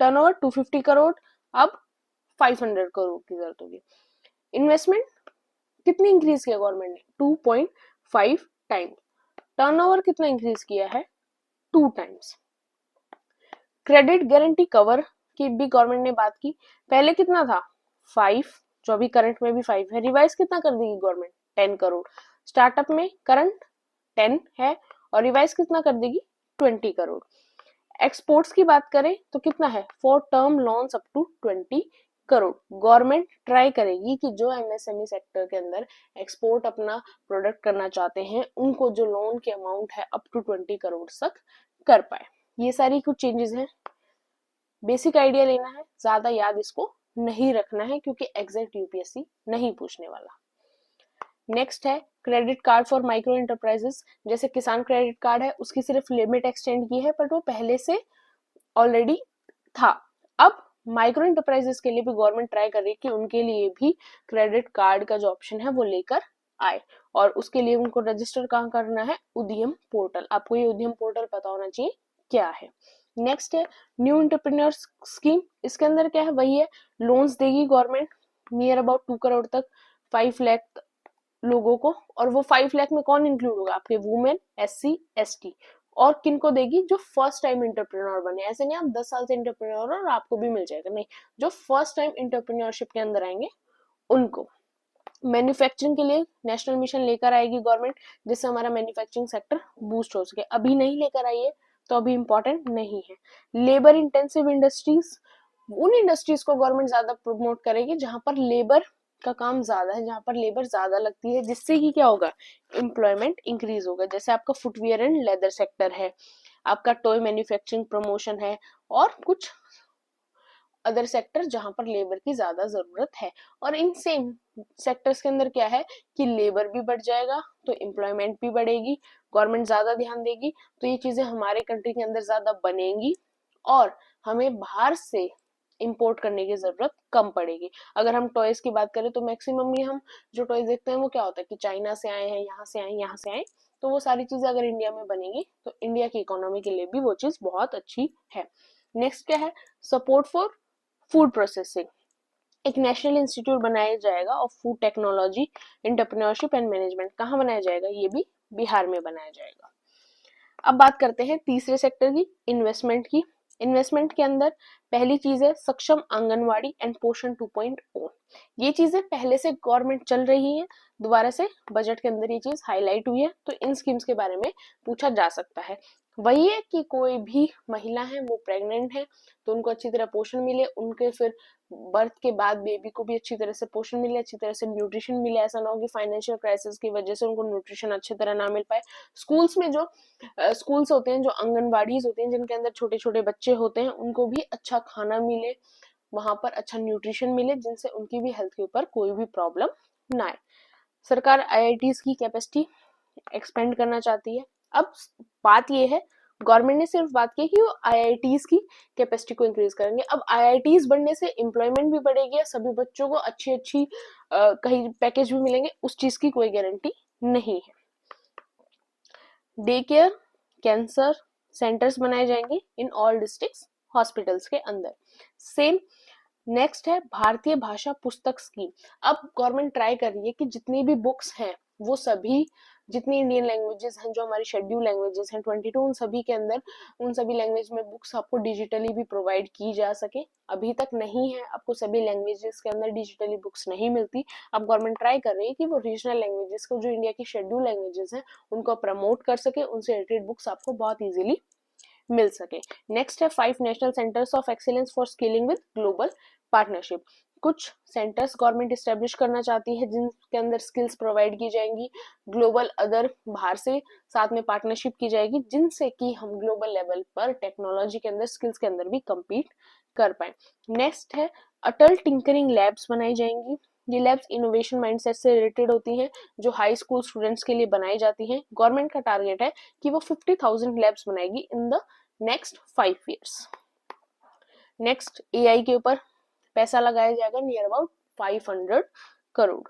टर्नओवर 250 करोड़, अब 500 करोड़ की जरूरत होगी। इन्वेस्टमेंट कितनी इंक्रीज किया गवर्नमेंट ने, 2.5 टाइम्स। टर्नओवर कितना इंक्रीज किया है, 2 टाइम्स। क्रेडिट गारंटी कवर की भी गवर्नमेंट ने बात की, पहले कितना था 5, जो अभी करंट में भी 5 है, रिवाइज कितना कर देगी गवर्नमेंट, 10 करोड़। स्टार्टअप में करंट 10 है और रिवाइज कितना कर देगी, 20 करोड़। एक्सपोर्ट्स की बात करें तो कितना है, for term loans up to 20 crore. Government try करेगी कि जो एमएसएमई सेक्टर के अंदर एक्सपोर्ट अपना प्रोडक्ट करना चाहते हैं, उनको जो लोन के अमाउंट है अप टू 20 करोड़ तक कर पाए। ये सारी कुछ चेंजेस हैं, बेसिक आइडिया लेना है, ज्यादा याद इसको नहीं रखना है क्योंकि एग्जैक्ट यूपीएससी नहीं पूछने वाला। नेक्स्ट है credit card for micro enterprises. जैसे किसान क्रेडिट कार्ड है, उसकी सिर्फ लिमिट एक्सटेंड की है, बट वो पहले से ऑलरेडी था। अब माइक्रो इंटरप्राइजेस के लिए भी गवर्नमेंट ट्राई कर रही है कि उनके लिए भी क्रेडिट कार्ड का जो ऑप्शन है वो लेकर आए, और उसके लिए उनको रजिस्टर कहाँ करना है, उद्यम पोर्टल। आपको ये उद्यम पोर्टल पता होना चाहिए क्या है। नेक्स्ट है न्यू एंटरप्रेन्योर स्कीम। इसके अंदर क्या है, वही है, लोन्स देगी गवर्नमेंट नियर अबाउट 2 करोड़ तक 5 लाख लोगों को, और वो 5 लाख में कौन इंक्लूड होगा, आपके वुमेन, एससी, एसटी, और किनको देगी, जो फर्स्ट टाइम इंटरप्रेन्योर बने। ऐसे नहीं आप 10 साल से इंटरप्रेन्योर और आपको भी मिल जाएगा, नहीं, जो फर्स्ट टाइम इंटरप्रेन्योरशिप के अंदर आएंगे उनको। मैन्युफैक्चरिंग के लिए नेशनल मिशन लेकर आएगी गवर्नमेंट, जिससे हमारा मैन्युफैक्चरिंग सेक्टर बूस्ट हो सके। अभी नहीं लेकर आई है तो अभी इंपॉर्टेंट नहीं है। लेबर इंटेंसिव इंडस्ट्रीज, उन इंडस्ट्रीज को गवर्नमेंट ज्यादा प्रमोट करेगी जहां पर लेबर का काम ज्यादा है, जहां पर लेबर ज्यादा लगती है, जिससे कि क्या होगा, एम्प्लॉयमेंट इंक्रीज होगा। जैसे आपका फुटवियर एंड लेदर सेक्टर है, आपका टॉय मैन्युफैक्चरिंग प्रमोशन है, और कुछ अदर सेक्टर जहां पर लेबर की ज्यादा जरूरत है। और इन सेम सेक्टर्स के अंदर क्या है कि लेबर भी बढ़ जाएगा तो एम्प्लॉयमेंट भी बढ़ेगी, गवर्नमेंट ज्यादा ध्यान देगी, तो ये चीजें हमारे कंट्री के अंदर ज्यादा बनेंगी और हमें बाहर से इंपोर्ट करने की जरूरत कम पड़ेगी। अगर हम टॉयज की बात करें तो मैक्सिमम हम जो टॉयज देखते हैं वो क्या होता है कि चाइना से आए हैं, यहाँ से आए, यहाँ से आए। तो वो सारी चीजें अगर इंडिया में बनेगी तो इंडिया की इकोनॉमी के लिए भी वो चीज बहुत अच्छी है। नेक्स्ट क्या है, सपोर्ट फॉर फूड प्रोसेसिंग। एक नेशनल इंस्टीट्यूट बनाया जाएगा of food technology, entrepreneurship and management. कहाँ बनाया जाएगा, ये भी बिहार में बनाया जाएगा। अब बात करते हैं तीसरे सेक्टर की, इन्वेस्टमेंट की। इन्वेस्टमेंट के अंदर पहली चीज है सक्षम आंगनवाड़ी एंड पोषण 2.0। ये चीजें पहले से गवर्नमेंट चल रही है, दोबारा से बजट के अंदर ये चीज हाईलाइट हुई है, तो इन स्कीम्स के बारे में पूछा जा सकता है। वही है कि कोई भी महिला है वो प्रेग्नेंट है तो उनको अच्छी तरह पोषण मिले, उनके फिर बर्थ के बाद बेबी को भी अच्छी तरह से पोषण मिले, अच्छी तरह से न्यूट्रिशन मिले। ऐसा ना हो कि फाइनेंशियल क्राइसिस की वजह से उनको न्यूट्रिशन अच्छी तरह ना मिल पाए। स्कूल्स में जो स्कूल्स होते हैं, जो आंगनबाड़ीज होती हैं जिनके अंदर छोटे छोटे बच्चे होते हैं, उनको भी अच्छा खाना मिले, वहां पर अच्छा न्यूट्रिशन मिले, जिनसे उनकी भी हेल्थ के ऊपर कोई भी प्रॉब्लम ना आए। सरकार आईआईटीज की कैपेसिटी एक्सपेंड करना चाहती है। अब बात ये है, गवर्नमेंट ने सिर्फ बात की कि वो आईआईटीज की कैपेसिटी को इंक्रीज करेंगे। अब आईआईटीज बढ़ने से एम्प्लॉयमेंट भी बढ़ेगी, सभी बच्चों को अच्छी अच्छी कहीं पैकेज भी मिलेंगे, उस चीज की कोई गारंटी नहीं है। डे केयर, कैंसर सेंटर्स बनाए जाएंगे इन ऑल डिस्ट्रिक्ट्स हॉस्पिटल्स के अंदर। सेम नेक्स्ट है भारतीय भाषा पुस्तक स्कीम। अब गवर्नमेंट ट्राई कर रही है कि जितनी भी बुक्स हैं वो सभी, जितनी इंडियन लैंग्वेजेस हैं, जो हमारी शेड्यूल लैंग्वेजेस हैं 22, उन सभी के अंदर, उन सभी लैंग्वेज में बुक्स आपको डिजिटली भी प्रोवाइड की जा सके। अभी तक नहीं है, आपको सभी लैंग्वेजेस के अंदर डिजिटली बुक्स नहीं मिलती। अब गवर्नमेंट ट्राई कर रही है कि वो रीजनल लैंग्वेजेस को, जो इंडिया की शेड्यूल लैंग्वेजेस हैं, उनको प्रमोट कर सके, उनसे रिलेटेड बुक्स आपको बहुत इजीली मिल सके। नेक्स्ट है 5 national centres of excellence for skilling with global partnership. कुछ सेंटर्स गवर्नमेंट इस्टेब्लिश करना चाहती है जिनके अंदर स्किल्स प्रोवाइड की जाएंगी, ग्लोबल अदर बाहर से साथ में पार्टनरशिप की जाएगी, जिनसे कि हम ग्लोबल लेवल पर टेक्नोलॉजी के अंदर, स्किल्स के अंदर भी compete कर पाए। नेक्स्ट है अटल टिंकरिंग लैब्स बनाई जाएंगी। ये लैब्स इनोवेशन माइंडसेट से रिलेटेड होती हैं, जो हाई स्कूल स्टूडेंट्स के लिए बनाई जाती हैं। गवर्नमेंट का टारगेट है कि वो 50,000 लैब्स बनाएगी in the next 5 years। Next AI के ऊपर पैसा लगाया जाएगा near about 500 crore.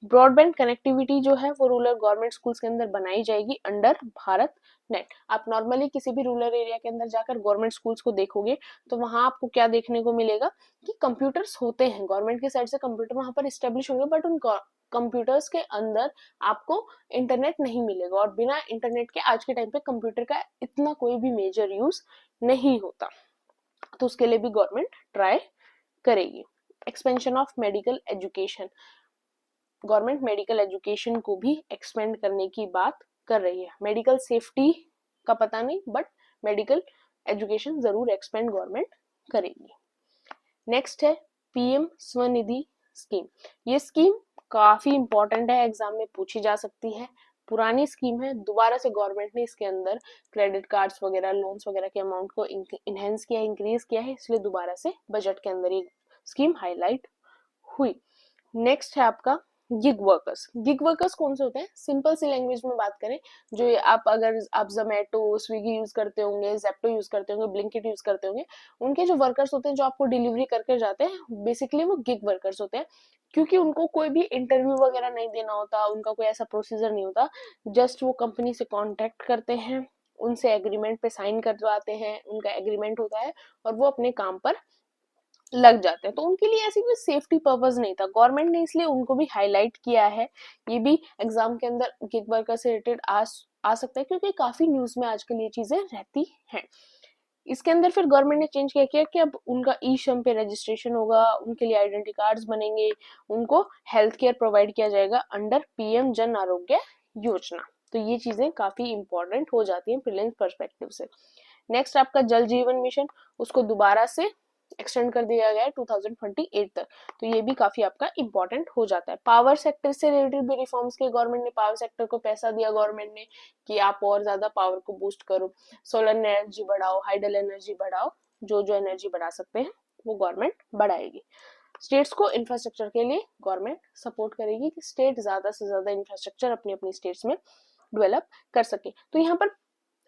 Broadband connectivity जो है वो रूरल गवर्नमेंट स्कूल्स के अंदर बनाई जाएगी अंडर भारत नेट। आप नॉर्मली किसी भी रूरल एरिया के अंदर जाकर गवर्नमेंट स्कूल्स को देखोगे तो वहां आपको क्या देखने को मिलेगा कि कंप्यूटर्स होते हैं, गवर्नमेंट की साइड से कंप्यूटर वहां पर स्टेब्लिश होंगे, बट उन कंप्यूटर्स के अंदर आपको इंटरनेट नहीं मिलेगा, और बिना इंटरनेट के आज के टाइम पे कंप्यूटर का इतना कोई भी मेजर यूज नहीं होता। तो उसके लिए भी गवर्नमेंट ट्राई करेगी। Expansion of medical education, government medical education को भी एक्सपेंड करने की बात कर रही है। मेडिकल सेफ्टी का पता नहीं, बट मेडिकल एजुकेशन जरूर एक्सपेंड गवर्नमेंट करेगी। नेक्स्ट है पीएम स्वनिधि स्कीम। ये स्कीम काफी इंपॉर्टेंट है, एग्जाम में पूछी जा सकती है। पुरानी स्कीम है, दोबारा से गवर्नमेंट ने इसके अंदर क्रेडिट कार्ड्स वगैरह, लोन्स वगैरह के अमाउंट को इनहेंस किया, इंक्रीज किया है, इसलिए दोबारा से बजट के अंदर ये स्कीम हाईलाइट हुई। नेक्स्ट है आपका गिग वर्कर्स। गिग वर्कर्स कौन से होते हैं? सिंपल सी लैंग्वेज में बात करें, जो आप अगर आप जोमेटो, स्विगी यूज करते होंगे, जेप्टो यूज करते होंगे, ब्लिंकिट यूज करते होंगे, उनके जो वर्कर्स होते हैं जो आपको डिलीवरी करके जाते हैं, बेसिकली वो गिग वर्कर्स होते हैं। क्योंकि उनको कोई भी इंटरव्यू वगैरह नहीं देना होता, उनका कोई ऐसा प्रोसीजर नहीं होता, जस्ट वो कंपनी से कॉन्टेक्ट करते हैं, उनसे एग्रीमेंट पे साइन करवाते हैं, उनका एग्रीमेंट होता है और वो अपने काम पर लग जाते हैं। तो उनके लिए ऐसी कोई सेफ्टी पर्पस नहीं था, गवर्नमेंट ने इसलिए उनको भी हाईलाइट किया है। ये भी एग्जाम के अंदर गिग वर्कर से रिलेटेड आ सकता है, क्योंकि काफी न्यूज में आजकल ये चीजें रहती हैं। इसके अंदर फिर गवर्नमेंट ने चेंज किया कि अब उनका ई श्रम पे रजिस्ट्रेशन होगा, उनके लिए आइडेंटिटी कार्ड्स बनेंगे, उनको हेल्थ केयर प्रोवाइड किया जाएगा अंडर पीएम जन आरोग्य योजना। तो ये चीजें काफी इंपॉर्टेंट हो जाती हैं प्रीलिम्स पर्सपेक्टिव से। नेक्स्ट आपका जल जीवन मिशन, उसको दोबारा से एक्सटेंड कर दिया गया है 2028 तक, तो ये भी काफी आपका इंपॉर्टेंट हो जाता है। पावर सेक्टर से रिलेटेड भी रिफॉर्म्स के गवर्नमेंट ने, पावर सेक्टर को पैसा दिया गवर्नमेंट ने कि आप और ज्यादा पावर को बूस्ट करो, सोलर एनर्जी बढ़ाओ, हाइडल एनर्जी बढ़ाओ, जो जो एनर्जी बढ़ा सकते हैं वो गवर्नमेंट बढ़ाएगी। स्टेट्स को इंफ्रास्ट्रक्चर के लिए गवर्नमेंट सपोर्ट करेगी कि स्टेट ज्यादा से ज्यादा इंफ्रास्ट्रक्चर अपनी अपनी स्टेट्स में डेवलप कर सके। तो यहाँ पर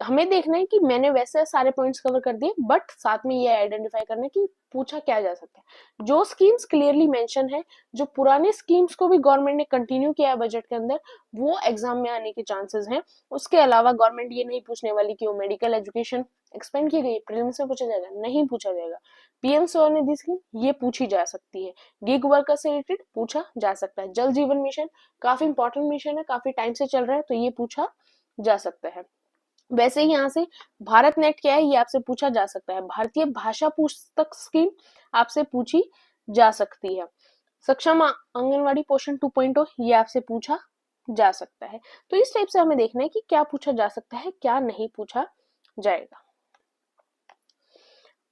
हमें देखना है कि मैंने वैसे सारे पॉइंट्स कवर कर दिए, बट साथ में ये आइडेंटिफाई करना है कि पूछा क्या जा सकता है। जो स्कीम्स क्लियरली मेंशन है, जो पुराने स्कीम्स को भी गवर्नमेंट ने कंटिन्यू किया है बजट के अंदर, वो एग्जाम में आने के चांसेस हैं। उसके अलावा गवर्नमेंट ये नहीं पूछने वाली कि वो मेडिकल एजुकेशन एक्सपेंड की गई, प्रीलिम्स में पूछा जाएगा, नहीं पूछा जाएगा। पीएम स्वनिधि स्कीम ये पूछी जा सकती है, गिग वर्कर से रिलेटेड पूछा जा सकता है, जल जीवन मिशन काफी इंपॉर्टेंट मिशन है, काफी टाइम से चल रहा है, तो ये पूछा जा सकता है। वैसे ही यहाँ से भारत नेट क्या है ये आपसे पूछा जा सकता है। भारतीय भाषा पुस्तक स्कीम आपसे पूछी जा सकती है। सक्षम आंगनवाड़ी पोषण 2.0 ये आपसे पूछा जा सकता है। तो इस टाइप से हमें देखना है कि क्या पूछा जा सकता है, क्या नहीं पूछा जाएगा।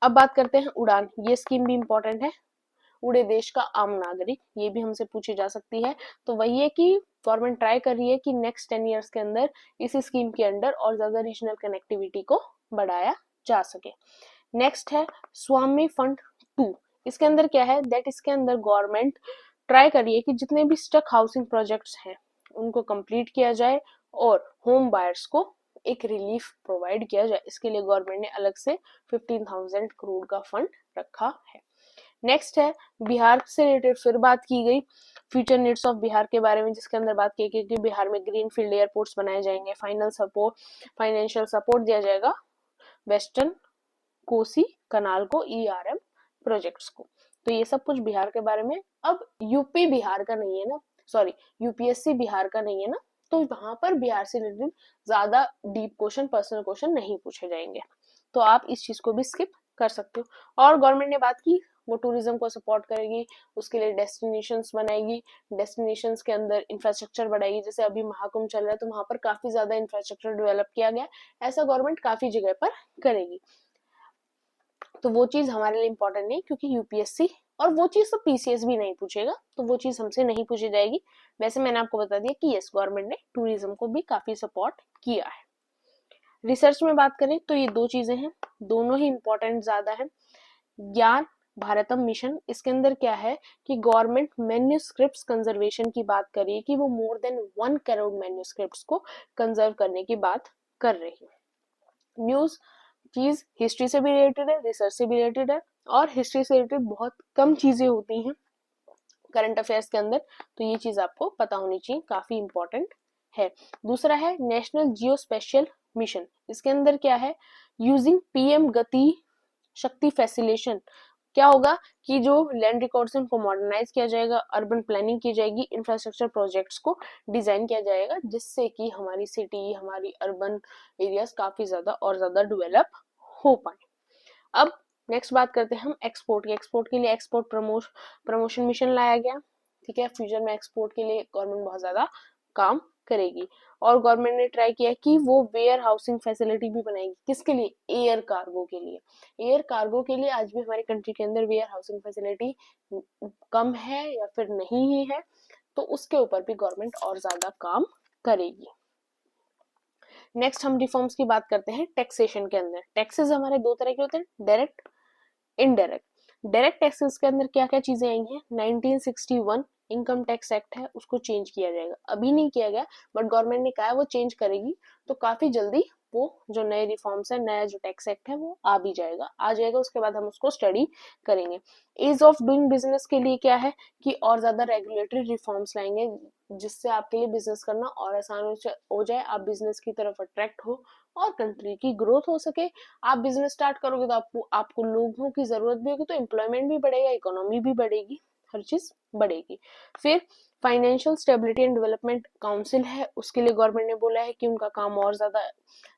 अब बात करते हैं उड़ान। ये स्कीम भी इंपॉर्टेंट है। उड़े देश का आम नागरिक, ये भी हमसे पूछी जा सकती है। तो वही है कि गवर्नमेंट ट्राई कर रही है कि नेक्स्ट 10 इयर्स के अंदर इसी स्कीम के अंडर और ज्यादा रीजनल कनेक्टिविटी को बढ़ाया जा सके। नेक्स्ट है स्वामी फंड 2। इसके अंदर क्या है दैट इसके अंदर गवर्नमेंट ट्राई कर रही है कि जितने भी स्टक हाउसिंग प्रोजेक्ट्स हैं उनको कंप्लीट किया जाए और होम बायर्स को एक रिलीफ प्रोवाइड किया जाए। इसके लिए गवर्नमेंट ने अलग से 15,000 करोड़ का फंड रखा है। नेक्स्ट है बिहार से रिलेटेड फिर बात की गई फ्यूचर नीड्स ऑफ बिहार के बारे में, जिसके अंदर बात की गई कि बिहार में ग्रीन फील्ड एयरपोर्ट्स बनाए जाएंगे, फाइनेंशियल सपोर्ट दिया जाएगा वेस्टर्न कोसी कनाल को, ईआरएम प्रोजेक्ट्स को। तो ये सब कुछ बिहार के बारे में। अब यूपी बिहार का नहीं है ना, सॉरी यूपीएससी बिहार का नहीं है ना, तो वहां पर बिहार से रिलेटेड ज्यादा डीप क्वेश्चन, पर्सनल क्वेश्चन नहीं पूछे जाएंगे, तो आप इस चीज को भी स्किप कर सकते हो। और गवर्नमेंट ने बात की वो टूरिज्म को सपोर्ट करेगी, उसके लिए डेस्टिनेशंस बनाएगी, डेस्टिनेशंस के अंदर इंफ्रास्ट्रक्चर बढ़ाएगी। जैसे अभी महाकुंभ चल रहा है तो वहां पर काफी ज्यादा इंफ्रास्ट्रक्चर डेवलप किया गया, ऐसा गवर्नमेंट काफी जगह पर करेगी। तो वो चीज हमारे लिए इंपॉर्टेंट नहीं, क्योंकि यूपीएससी और वो चीज तो पीसीएस भी नहीं पूछेगा, तो वो चीज हमसे नहीं पूछी जाएगी। वैसे मैंने आपको बता दिया कि यस, गवर्नमेंट ने टूरिज्म को भी काफी सपोर्ट किया है। रिसर्च में बात करें तो ये दो चीजें हैं, दोनों ही इंपॉर्टेंट ज्यादा है। ज्ञान भारतम मिशन, इसके अंदर क्या है कि गवर्नमेंट मैन्यूस्क्रिप्ट्स कंजर्वेशन की बात कर रही है कि वो मोर देन 1 करोड़ मैन्यूस्क्रिप्ट्स को कंजर्व करने की बात कर रही है। न्यूज चीज हिस्ट्री से भी रिलेटेड है, रिसर्च से भी रिलेटेड है, और हिस्ट्री से रिलेटेड बहुत कम चीजें होती हैं करंट अफेयर्स के अंदर, तो ये चीज आपको पता होनी चाहिए, काफी इंपॉर्टेंट है। दूसरा है नेशनल जियो स्पेशल मिशन, इसके अंदर क्या है, यूजिंग पीएम गति शक्ति फैसिलेशन, क्या होगा कि जो लैंड रिकॉर्ड्स उनको मॉडर्नाइज किया जाएगा, अर्बन प्लानिंग की जाएगी, इंफ्रास्ट्रक्चर प्रोजेक्ट्स को डिजाइन किया जाएगा, जिससे कि हमारी सिटी, हमारी अर्बन एरियाज काफी ज्यादा और ज्यादा डेवलप हो पाए। अब नेक्स्ट बात करते हैं हम एक्सपोर्ट की। एक्सपोर्ट के लिए एक्सपोर्ट प्रमोशन मिशन लाया गया, ठीक है। फ्यूचर में एक्सपोर्ट के लिए गवर्नमेंट बहुत ज्यादा काम करेगी, और गवर्नमेंट ने ट्राई किया कि वो वेयर हाउसिंग फैसिलिटी भी बनाएगी, किसके लिए, एयर कार्गो के लिए। एयर कार्गो के लिए आज भी हमारी कंट्री के अंदर वेयर हाउसिंग फैसिलिटी कम है या फिर नहीं ही है, तो उसके ऊपर भी गवर्नमेंट और ज्यादा काम करेगी। नेक्स्ट हम रिफॉर्म्स की बात करते हैं टैक्सेशन के अंदर। टैक्सेस हमारे दो तरह के होते हैं, डायरेक्ट, इनडायरेक्ट। डायरेक्ट टैक्सेस के अंदर क्या क्या चीजें आई हैं, 1961 इनकम टैक्स एक्ट है, उसको चेंज किया जाएगा, अभी नहीं किया गया बट गवर्नमेंट ने कहा है वो चेंज करेगी, तो काफी जल्दी वो जो नए रिफॉर्म्स है, नया जो टैक्स एक्ट है वो आ जाएगा, उसके बाद हम उसको स्टडी करेंगे। ईज ऑफ डूइंग बिजनेस के लिए क्या है कि और ज्यादा रेगुलेटरी रिफॉर्म्स लाएंगे, जिससे आपके लिए बिजनेस करना और आसान हो जाए, आप बिजनेस की तरफ अट्रैक्ट हो और कंट्री की ग्रोथ हो सके। आप बिजनेस स्टार्ट करोगे तो आपको लोगों की जरूरत भी होगी, तो एम्प्लॉयमेंट भी बढ़ेगा, इकोनॉमी भी बढ़ेगी, हर चीज बढ़ेगी। फिर financial stability and development council है, उसके लिए गवर्नमेंट ने बोला है कि उनका काम और ज्यादा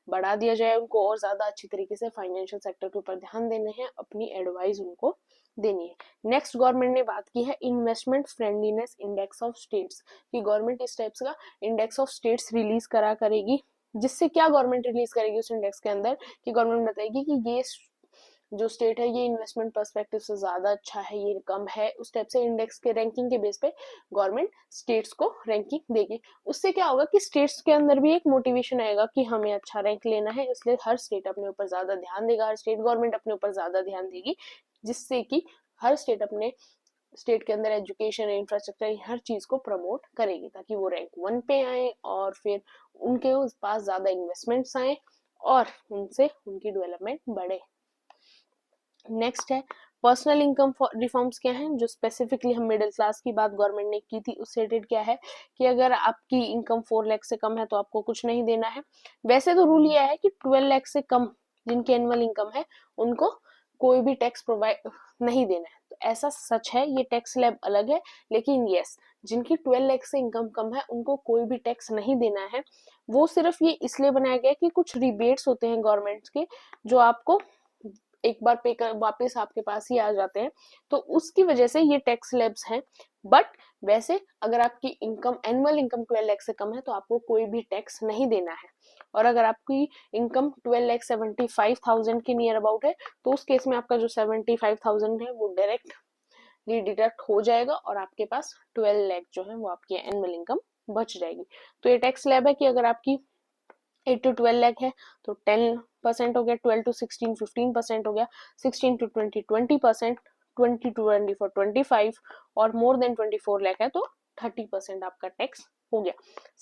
बढ़ा दिया जाए, उनको और ज्यादा अच्छी तरीके से फाइनेंशियल सेक्टर के ऊपर ध्यान देने हैं, अपनी एडवाइस उनको देनी है। नेक्स्ट गवर्नमेंट ने बात की है investment friendliness index of states, कि गवर्नमेंट इस टाइप्स का इंडेक्स ऑफ स्टेट्स रिलीज करेगी, जिससे क्या गवर्नमेंट रिलीज करेगी उस इंडेक्स के अंदर कि गवर्नमेंट बताएगी कि ये जो स्टेट है ये इन्वेस्टमेंट पर्सपेक्टिव से ज्यादा अच्छा है, ये कम है, उस टाइप से इंडेक्स के रैंकिंग के बेस पे गवर्नमेंट स्टेट्स को रैंकिंग देगी। उससे क्या होगा कि स्टेट्स के अंदर भी एक मोटिवेशन आएगा कि हमें अच्छा रैंक लेना है, इसलिए हर स्टेट अपने ऊपर ज्यादा ध्यान देगा, हर स्टेट गवर्नमेंट अपने ऊपर ज्यादा ध्यान देगी, जिससे कि हर स्टेट अपने स्टेट के अंदर एजुकेशन, इंफ्रास्ट्रक्चर, हर चीज को प्रमोट करेगी, ताकि वो रैंक 1 पे आए और फिर उनके पास ज्यादा इन्वेस्टमेंट्स आए और उनसे उनकी डेवलपमेंट बढ़े। नेक्स्ट है पर्सनल इनकम रिफॉर्म्स, क्या है जो स्पेसिफिकली हम मिडिल क्लास की बात गवर्नमेंट ने की थी, उससे रिलेटेड क्या है कि अगर आपकी इनकम 4 लाख से कम है तो आपको कुछ नहीं देना है। वैसे तो रूल ये है कि 12 लाख से कम जिनकी एनुअल इनकम है उनको कोई भी टैक्स प्रोवाइड नहीं देना है, तो ऐसा सच है, ये टैक्स स्लैब अलग है, लेकिन यस जिनकी 12 लाख से इनकम कम है उनको कोई भी टैक्स नहीं देना है। वो सिर्फ ये इसलिए बनाया गया कि कुछ रिबेट्स होते हैं गवर्नमेंट के जो आपको एक बार पे कर वापस आपके पास ही आ जाते हैं, तो उसकी वजह से ये टैक्स स्लैब्स हैं। बट वैसे अगर आपकी इनकम, एनुअल इनकम 12 लाख से कम है तो आपको कोई भी टैक्स नहीं देना है, और अगर आपकी इनकम 12,75,000 के नियर अबाउट है तो उस केस में आपका जो 75,000 है वो डायरेक्ट डिडक्ट हो जाएगा और आपके पास 12 लाख जो है वो आपकी एनुअल इनकम बच जाएगी। तो ये टैक्स स्लैब है कि अगर आपकी 8 to 12 लाख है तो 10% हो गया, 12 to 16 15% हो गया, 16 to 20 20%, 20 to 24 25, और मोर देन 24 लाख है तो 30% आपका टैक्स हो गया।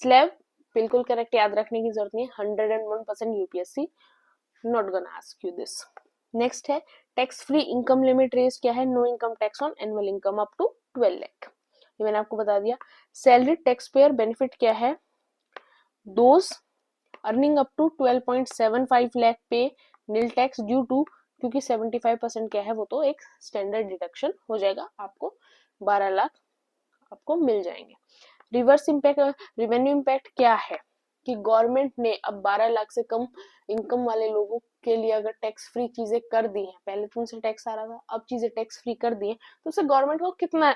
स्लैब बिल्कुल करेक्ट, याद रखने की जरूरत नहीं है, 101% UPSC not gonna ask you this. Next है tax free income limit raise, क्या है, no income tax on annual income up to 12 lakh, ये मैंने आपको बता दिया। सैलरी टैक्स पेयर बेनिफिट क्या है, those earning up to 12.75 lakh पे नील टैक्स ड्यू टू, क्योंकि 75% क्या है वो तो एक स्टैंडर्ड डिडक्शन हो जाएगा, आपको 12 लाख आपको मिल जाएंगे। रिवर्स इम्पैक्ट, रिवेन्यू इम्पैक्ट क्या है कि गवर्नमेंट ने अब 12 लाख से कम इनकम वाले लोगों के लिए अगर टैक्स फ्री चीजें कर दी हैं, पहले तो उनसे टैक्स आ रहा था, अब चीजें टैक्स फ्री कर दी है, तो उससे गवर्नमेंट को कितना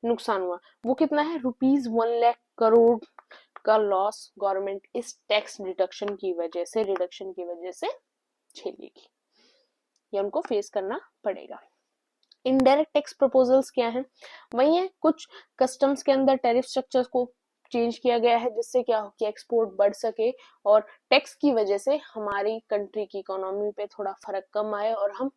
नुकसान हुआ, वो कितना है, ₹1 लाख करोड़ का लॉस गवर्नमेंट इस टैक्स रिडक्शन की वजह से झेलेगी या उनको फेस करना पड़ेगा। इनडायरेक्ट टैक्स प्रपोजल्स क्या हैं, वही है, कुछ कस्टम्स के अंदर टैरिफ स्ट्रक्चर को चेंज किया गया है जिससे क्या हो कि एक्सपोर्ट बढ़ सके और टैक्स की वजह से हमारी कंट्री की इकोनॉमी पे थोड़ा फर्क कम आए और हम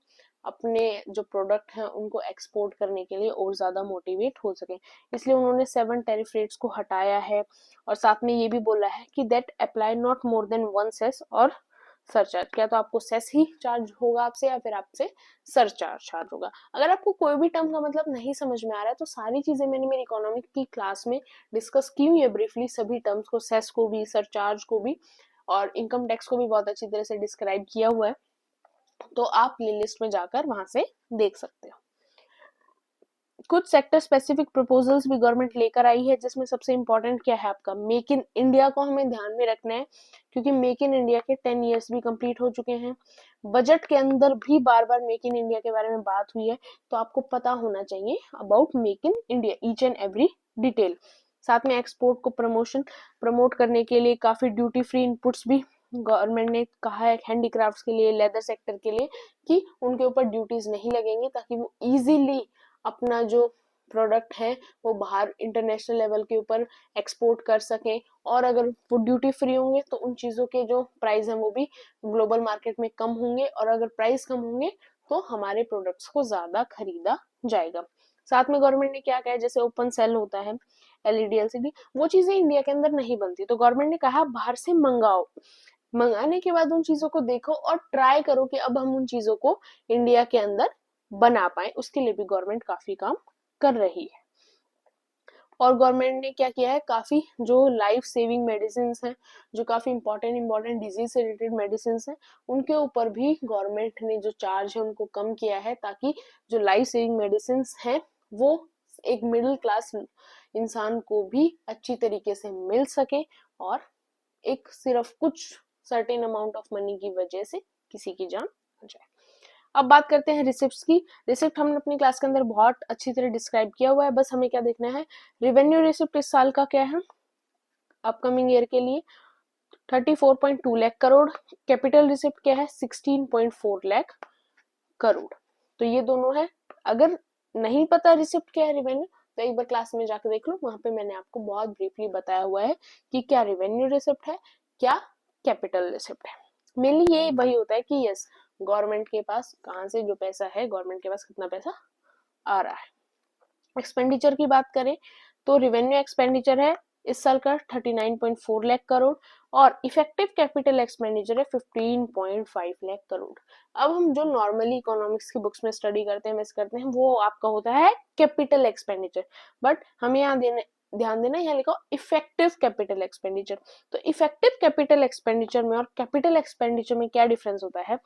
अपने जो प्रोडक्ट हैं उनको एक्सपोर्ट करने के लिए और ज्यादा मोटिवेट हो सके। इसलिए उन्होंने 7 टैरिफ रेट्स को हटाया है और साथ में ये भी बोला है कि that apply not more than 1 cess और सरचार्ज, क्या तो आपको सेस ही चार्ज होगा आपसे या फिर आपसे सरचार्ज चार्ज होगा। अगर आपको कोई भी टर्म का मतलब नहीं समझ में आ रहा है तो सारी चीजें मैंने मेरी इकोनॉमिक की क्लास में डिस्कस की हुई है ब्रीफली, सभी टर्म्स को, सेस को भी, सरचार्ज को भी और इनकम टैक्स को भी बहुत अच्छी तरह से डिस्क्राइब किया हुआ है, तो आप प्ले लिस्ट में जाकर वहां से देख सकते हो। कुछ सेक्टर स्पेसिफिक प्रपोजल्स भी गवर्नमेंट लेकर आई है जिसमें सबसे इंपॉर्टेंट क्या है आपका मेक इन इंडिया को हमें ध्यान में रखना है, क्योंकि मेक इन इंडिया के 10 इयर्स भी कंप्लीट हो चुके हैं। बजट के अंदर भी बार बार मेक इन इंडिया के बारे में बात हुई है, तो आपको पता होना चाहिए about make in India each and every detail. साथ में एक्सपोर्ट को प्रमोट करने के लिए काफी ड्यूटी फ्री इनपुट्स भी गवर्नमेंट ने कहा है हैंडीक्राफ्ट्स के लिए, लेदर सेक्टर के लिए, कि उनके ऊपर ड्यूटीज नहीं लगेंगी ताकि वो इजीली अपना जो प्रोडक्ट है वो बाहर इंटरनेशनल लेवल के ऊपर एक्सपोर्ट कर सकें। और अगर वो ड्यूटी फ्री होंगे तो उन चीजों के जो प्राइस हैं वो भी ग्लोबल मार्केट में कम होंगे और अगर प्राइस कम होंगे तो हमारे प्रोडक्ट्स को ज्यादा खरीदा जाएगा। साथ में गवर्नमेंट ने क्या कहा है, जैसे ओपन सेल होता है, एलईडी एलसीडी, वो चीजें इंडिया के अंदर नहीं बनती, तो गवर्नमेंट ने कहा बाहर से मंगाओ, मंगाने के बाद उन चीजों को देखो और ट्राई करो कि अब हम उन चीजों को इंडिया के अंदर बना पाए, उसके लिए भी गवर्नमेंट काफी काम कर रही है। और गवर्नमेंट ने क्या किया है, काफी जो लाइफ सेविंग मेडिसिन हैं, जो काफी इंपॉर्टेंट डिजीज से रिलेटेड मेडिसिन हैं, उनके ऊपर भी गवर्नमेंट ने जो चार्ज है उनको कम किया है ताकि जो लाइफ सेविंग मेडिसिन हैं वो एक मिडिल क्लास इंसान को भी अच्छी तरीके से मिल सके और एक सिर्फ कुछ सर्टेन अमाउंट ऑफ मनी की वजह से किसी की जान बच जाए। अब बात करते हैं रिसिप्ट्स की। रिसिप्ट हमने अपनी क्लास के अंदर बहुत अच्छी तरह डिस्क्राइब किया हुआ है, बस हमें क्या देखना है, रेवेन्यू रिसिप्ट इस साल का क्या है अपकमिंग ईयर के लिए 34.2 लाख करोड़, कैपिटल रिसिप्ट क्या है 16.4 लाख करोड़। तो ये दोनों है। अगर नहीं पता रिसिप्ट क्या है, रेवेन्यू, तो एक बार क्लास में जाकर देख लो, वहां पे मैंने आपको बहुत ब्रीफली बताया हुआ है कि क्या रेवेन्यू रिसिप्ट है, क्या कैपिटल रिसिप्ट है। मेनली ये वही होता है कि यस गवर्नमेंट के पास कहाँ से जो पैसा है, गवर्नमेंट के पास कितना पैसा आ रहा है। एक्सपेंडिचर की बात करें तो रेवेन्यू एक्सपेंडिचर है इस साल का 39.4 लाख करोड़ और इफेक्टिव कैपिटल एक्सपेंडिचर है 15.5 लाख करोड़। अब हम जो नॉर्मली इकोनॉमिक्स की बुक्स में स्टडी करते हैं, मिस करते हैं, वो आपका होता है कैपिटल एक्सपेंडिचर, बट हमें यहाँ ध्यान देना, यहाँ लिखो इफेक्टिव कैपिटल एक्सपेंडिचर। तो इफेक्टिव कैपिटल एक्सपेंडिचर में और कैपिटल एक्सपेंडिचर में क्या डिफरेंस होता है,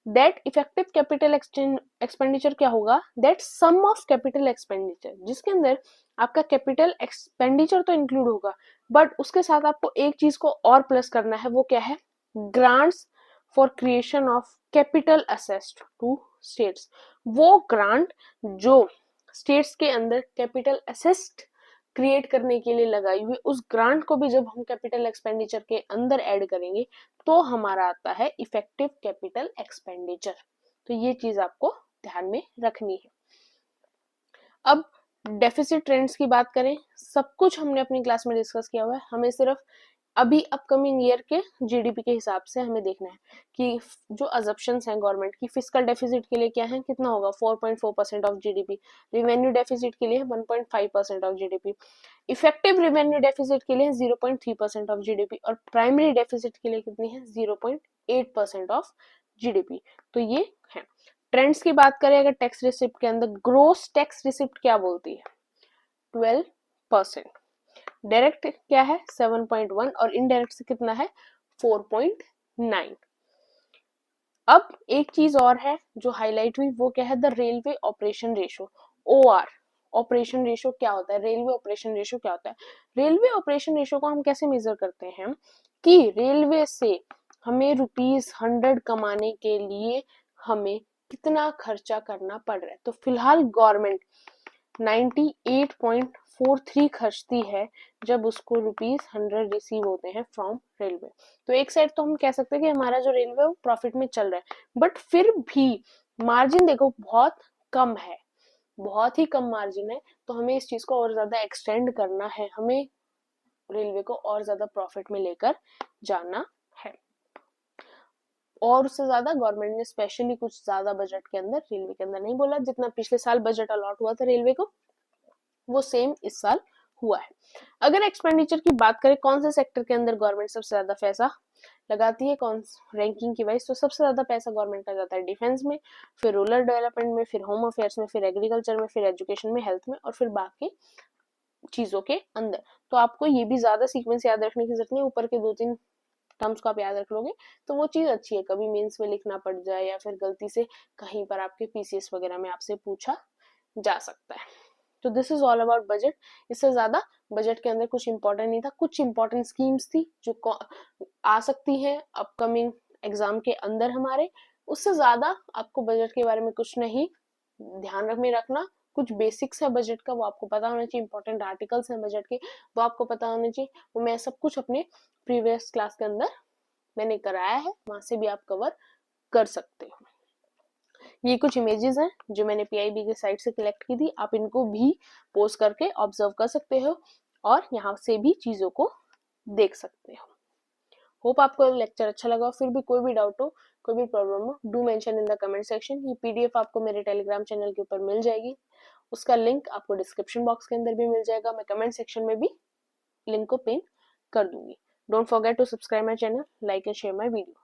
दैट इफेक्टिव कैपिटल एक्सपेंडिचर क्या होगा, that sum of capital expenditure, जिसके अंदर आपका कैपिटल एक्सपेंडिचर तो इंक्लूड होगा बट उसके साथ आपको एक चीज को और प्लस करना है, वो क्या है, grants for creation of capital assets to states. वो ग्रांट जो स्टेट्स के अंदर कैपिटल असेस्ट क्रिएट करने के लिए लगाई हुई, उस ग्रांट को भी जब हम कैपिटल एक्सपेंडिचर के अंदर ऐड करेंगे तो हमारा आता है इफेक्टिव कैपिटल एक्सपेंडिचर। तो ये चीज आपको ध्यान में रखनी है। अब डेफिसिट ट्रेंड्स की बात करें, सब कुछ हमने अपनी क्लास में डिस्कस किया हुआ है, हमें सिर्फ अभी अपकमिंग ईयर के जीडीपी के हिसाब से हमें देखना है कि जो अजप्शंस हैं गवर्नमेंट की, फिस्कल डेफिसिट के लिए क्या है, कितना होगा 4.4% ऑफ जीडीपी, रेवेन्यू डेफिसिट के लिए 1.5% of GDP, effective revenue deficit के लिए 0.3% ऑफ जीडीपी और प्राइमरी डेफिसिट के लिए कितनी है 0.8% ऑफ जीडीपी। तो ये है। ट्रेंड्स की बात करें अगर टैक्स रिसिप्ट के अंदर, ग्रोस टैक्स रिसिप्ट क्या बोलती है 12%, डायरेक्ट क्या है 7.1 और इनडायरेक्ट से कितना है 4.9। अब एक चीज और है जो हाईलाइट हुई, वो क्या है, the railway operation ratio, OR. Operation ratio क्या होता है, रेलवे ऑपरेशन रेशो क्या होता है, रेलवे ऑपरेशन रेशो को हम कैसे मेजर करते हैं कि रेलवे से हमें ₹100 कमाने के लिए हमें कितना खर्चा करना पड़ रहा है। तो फिलहाल गवर्नमेंट 98.43 खर्चती है जब उसको ₹100 रिसीव होते हैं फ्रॉम रेलवे। तो एक साइड तो हम कह सकते हैं कि हमारा जो रेलवे वो प्रॉफिट में चल रहा है, बट फिर भी मार्जिन देखो बहुत कम है। बहुत ही कम मार्जिन है, तो हमें इस चीज को और ज्यादा एक्सटेंड करना है, हमें रेलवे को और ज्यादा प्रॉफिट में लेकर जाना है। और उससे ज्यादा गवर्नमेंट ने स्पेशली कुछ ज्यादा बजट के अंदर रेलवे के अंदर नहीं बोला, जितना पिछले साल बजट अलॉट हुआ था रेलवे को वो सेम इस साल हुआ है। अगर एक्सपेंडिचर की बात करें कौन से सेक्टर के अंदर गवर्नमेंट सबसे ज्यादा पैसा लगाती है, कौन रैंकिंग की वाइज, तो सबसे ज्यादा पैसा गवर्नमेंट का जाता है डिफेंस में, फिर रूरल डेवलपमेंट में, फिर होम अफेयर्स में, फिर एग्रीकल्चर में, फिर एजुकेशन में, हेल्थ में, और फिर बाकी चीजों के अंदर। तो आपको ये भी ज्यादा सीक्वेंस याद रखने की जरूरत नहीं, ऊपर के 2-3 टर्म्स को आप याद रख लोगे तो वो चीज अच्छी है, कभी मेंस में लिखना पड़ जाए या फिर गलती से कहीं पर आपके पीसीएस वगैरह में आपसे पूछा जा सकता है। तो this is all about budget. इससे ज्यादा बजट के अंदर कुछ इंपॉर्टेंट नहीं था, कुछ इंपॉर्टेंट स्कीम्स थी जो आ सकती है अपकमिंग एग्जाम के अंदर हमारे, उससे ज्यादा आपको बजट के बारे में कुछ नहीं ध्यान में रखना। कुछ बेसिक्स है बजट का, वो आपको पता होना चाहिए, इंपॉर्टेंट आर्टिकल्स हैं बजट के वो आपको पता होने चाहिए। वो मैं सब कुछ अपने प्रीवियस क्लास के अंदर मैंने कराया है, वहां से भी आप कवर कर सकते हो। ये कुछ इमेजेस हैं जो मैंने पीआईबी के साइट से कलेक्ट की थी, आप इनको भी पोस्ट करके ऑब्जर्व कर सकते हो और यहाँ से भी चीजों को देख सकते हो। होप आपको लेक्चर अच्छा लगा। फिर भी कोई भी डाउट हो, कोई भी प्रॉब्लम हो, do mention in the comment section. ये पीडीएफ आपको मेरे टेलीग्राम चैनल के ऊपर मिल जाएगी, उसका लिंक आपको डिस्क्रिप्शन बॉक्स के अंदर भी मिल जाएगा, मैं कमेंट सेक्शन में भी लिंक को पिन कर दूंगी। Don't forget to subscribe my channel, like and share my video.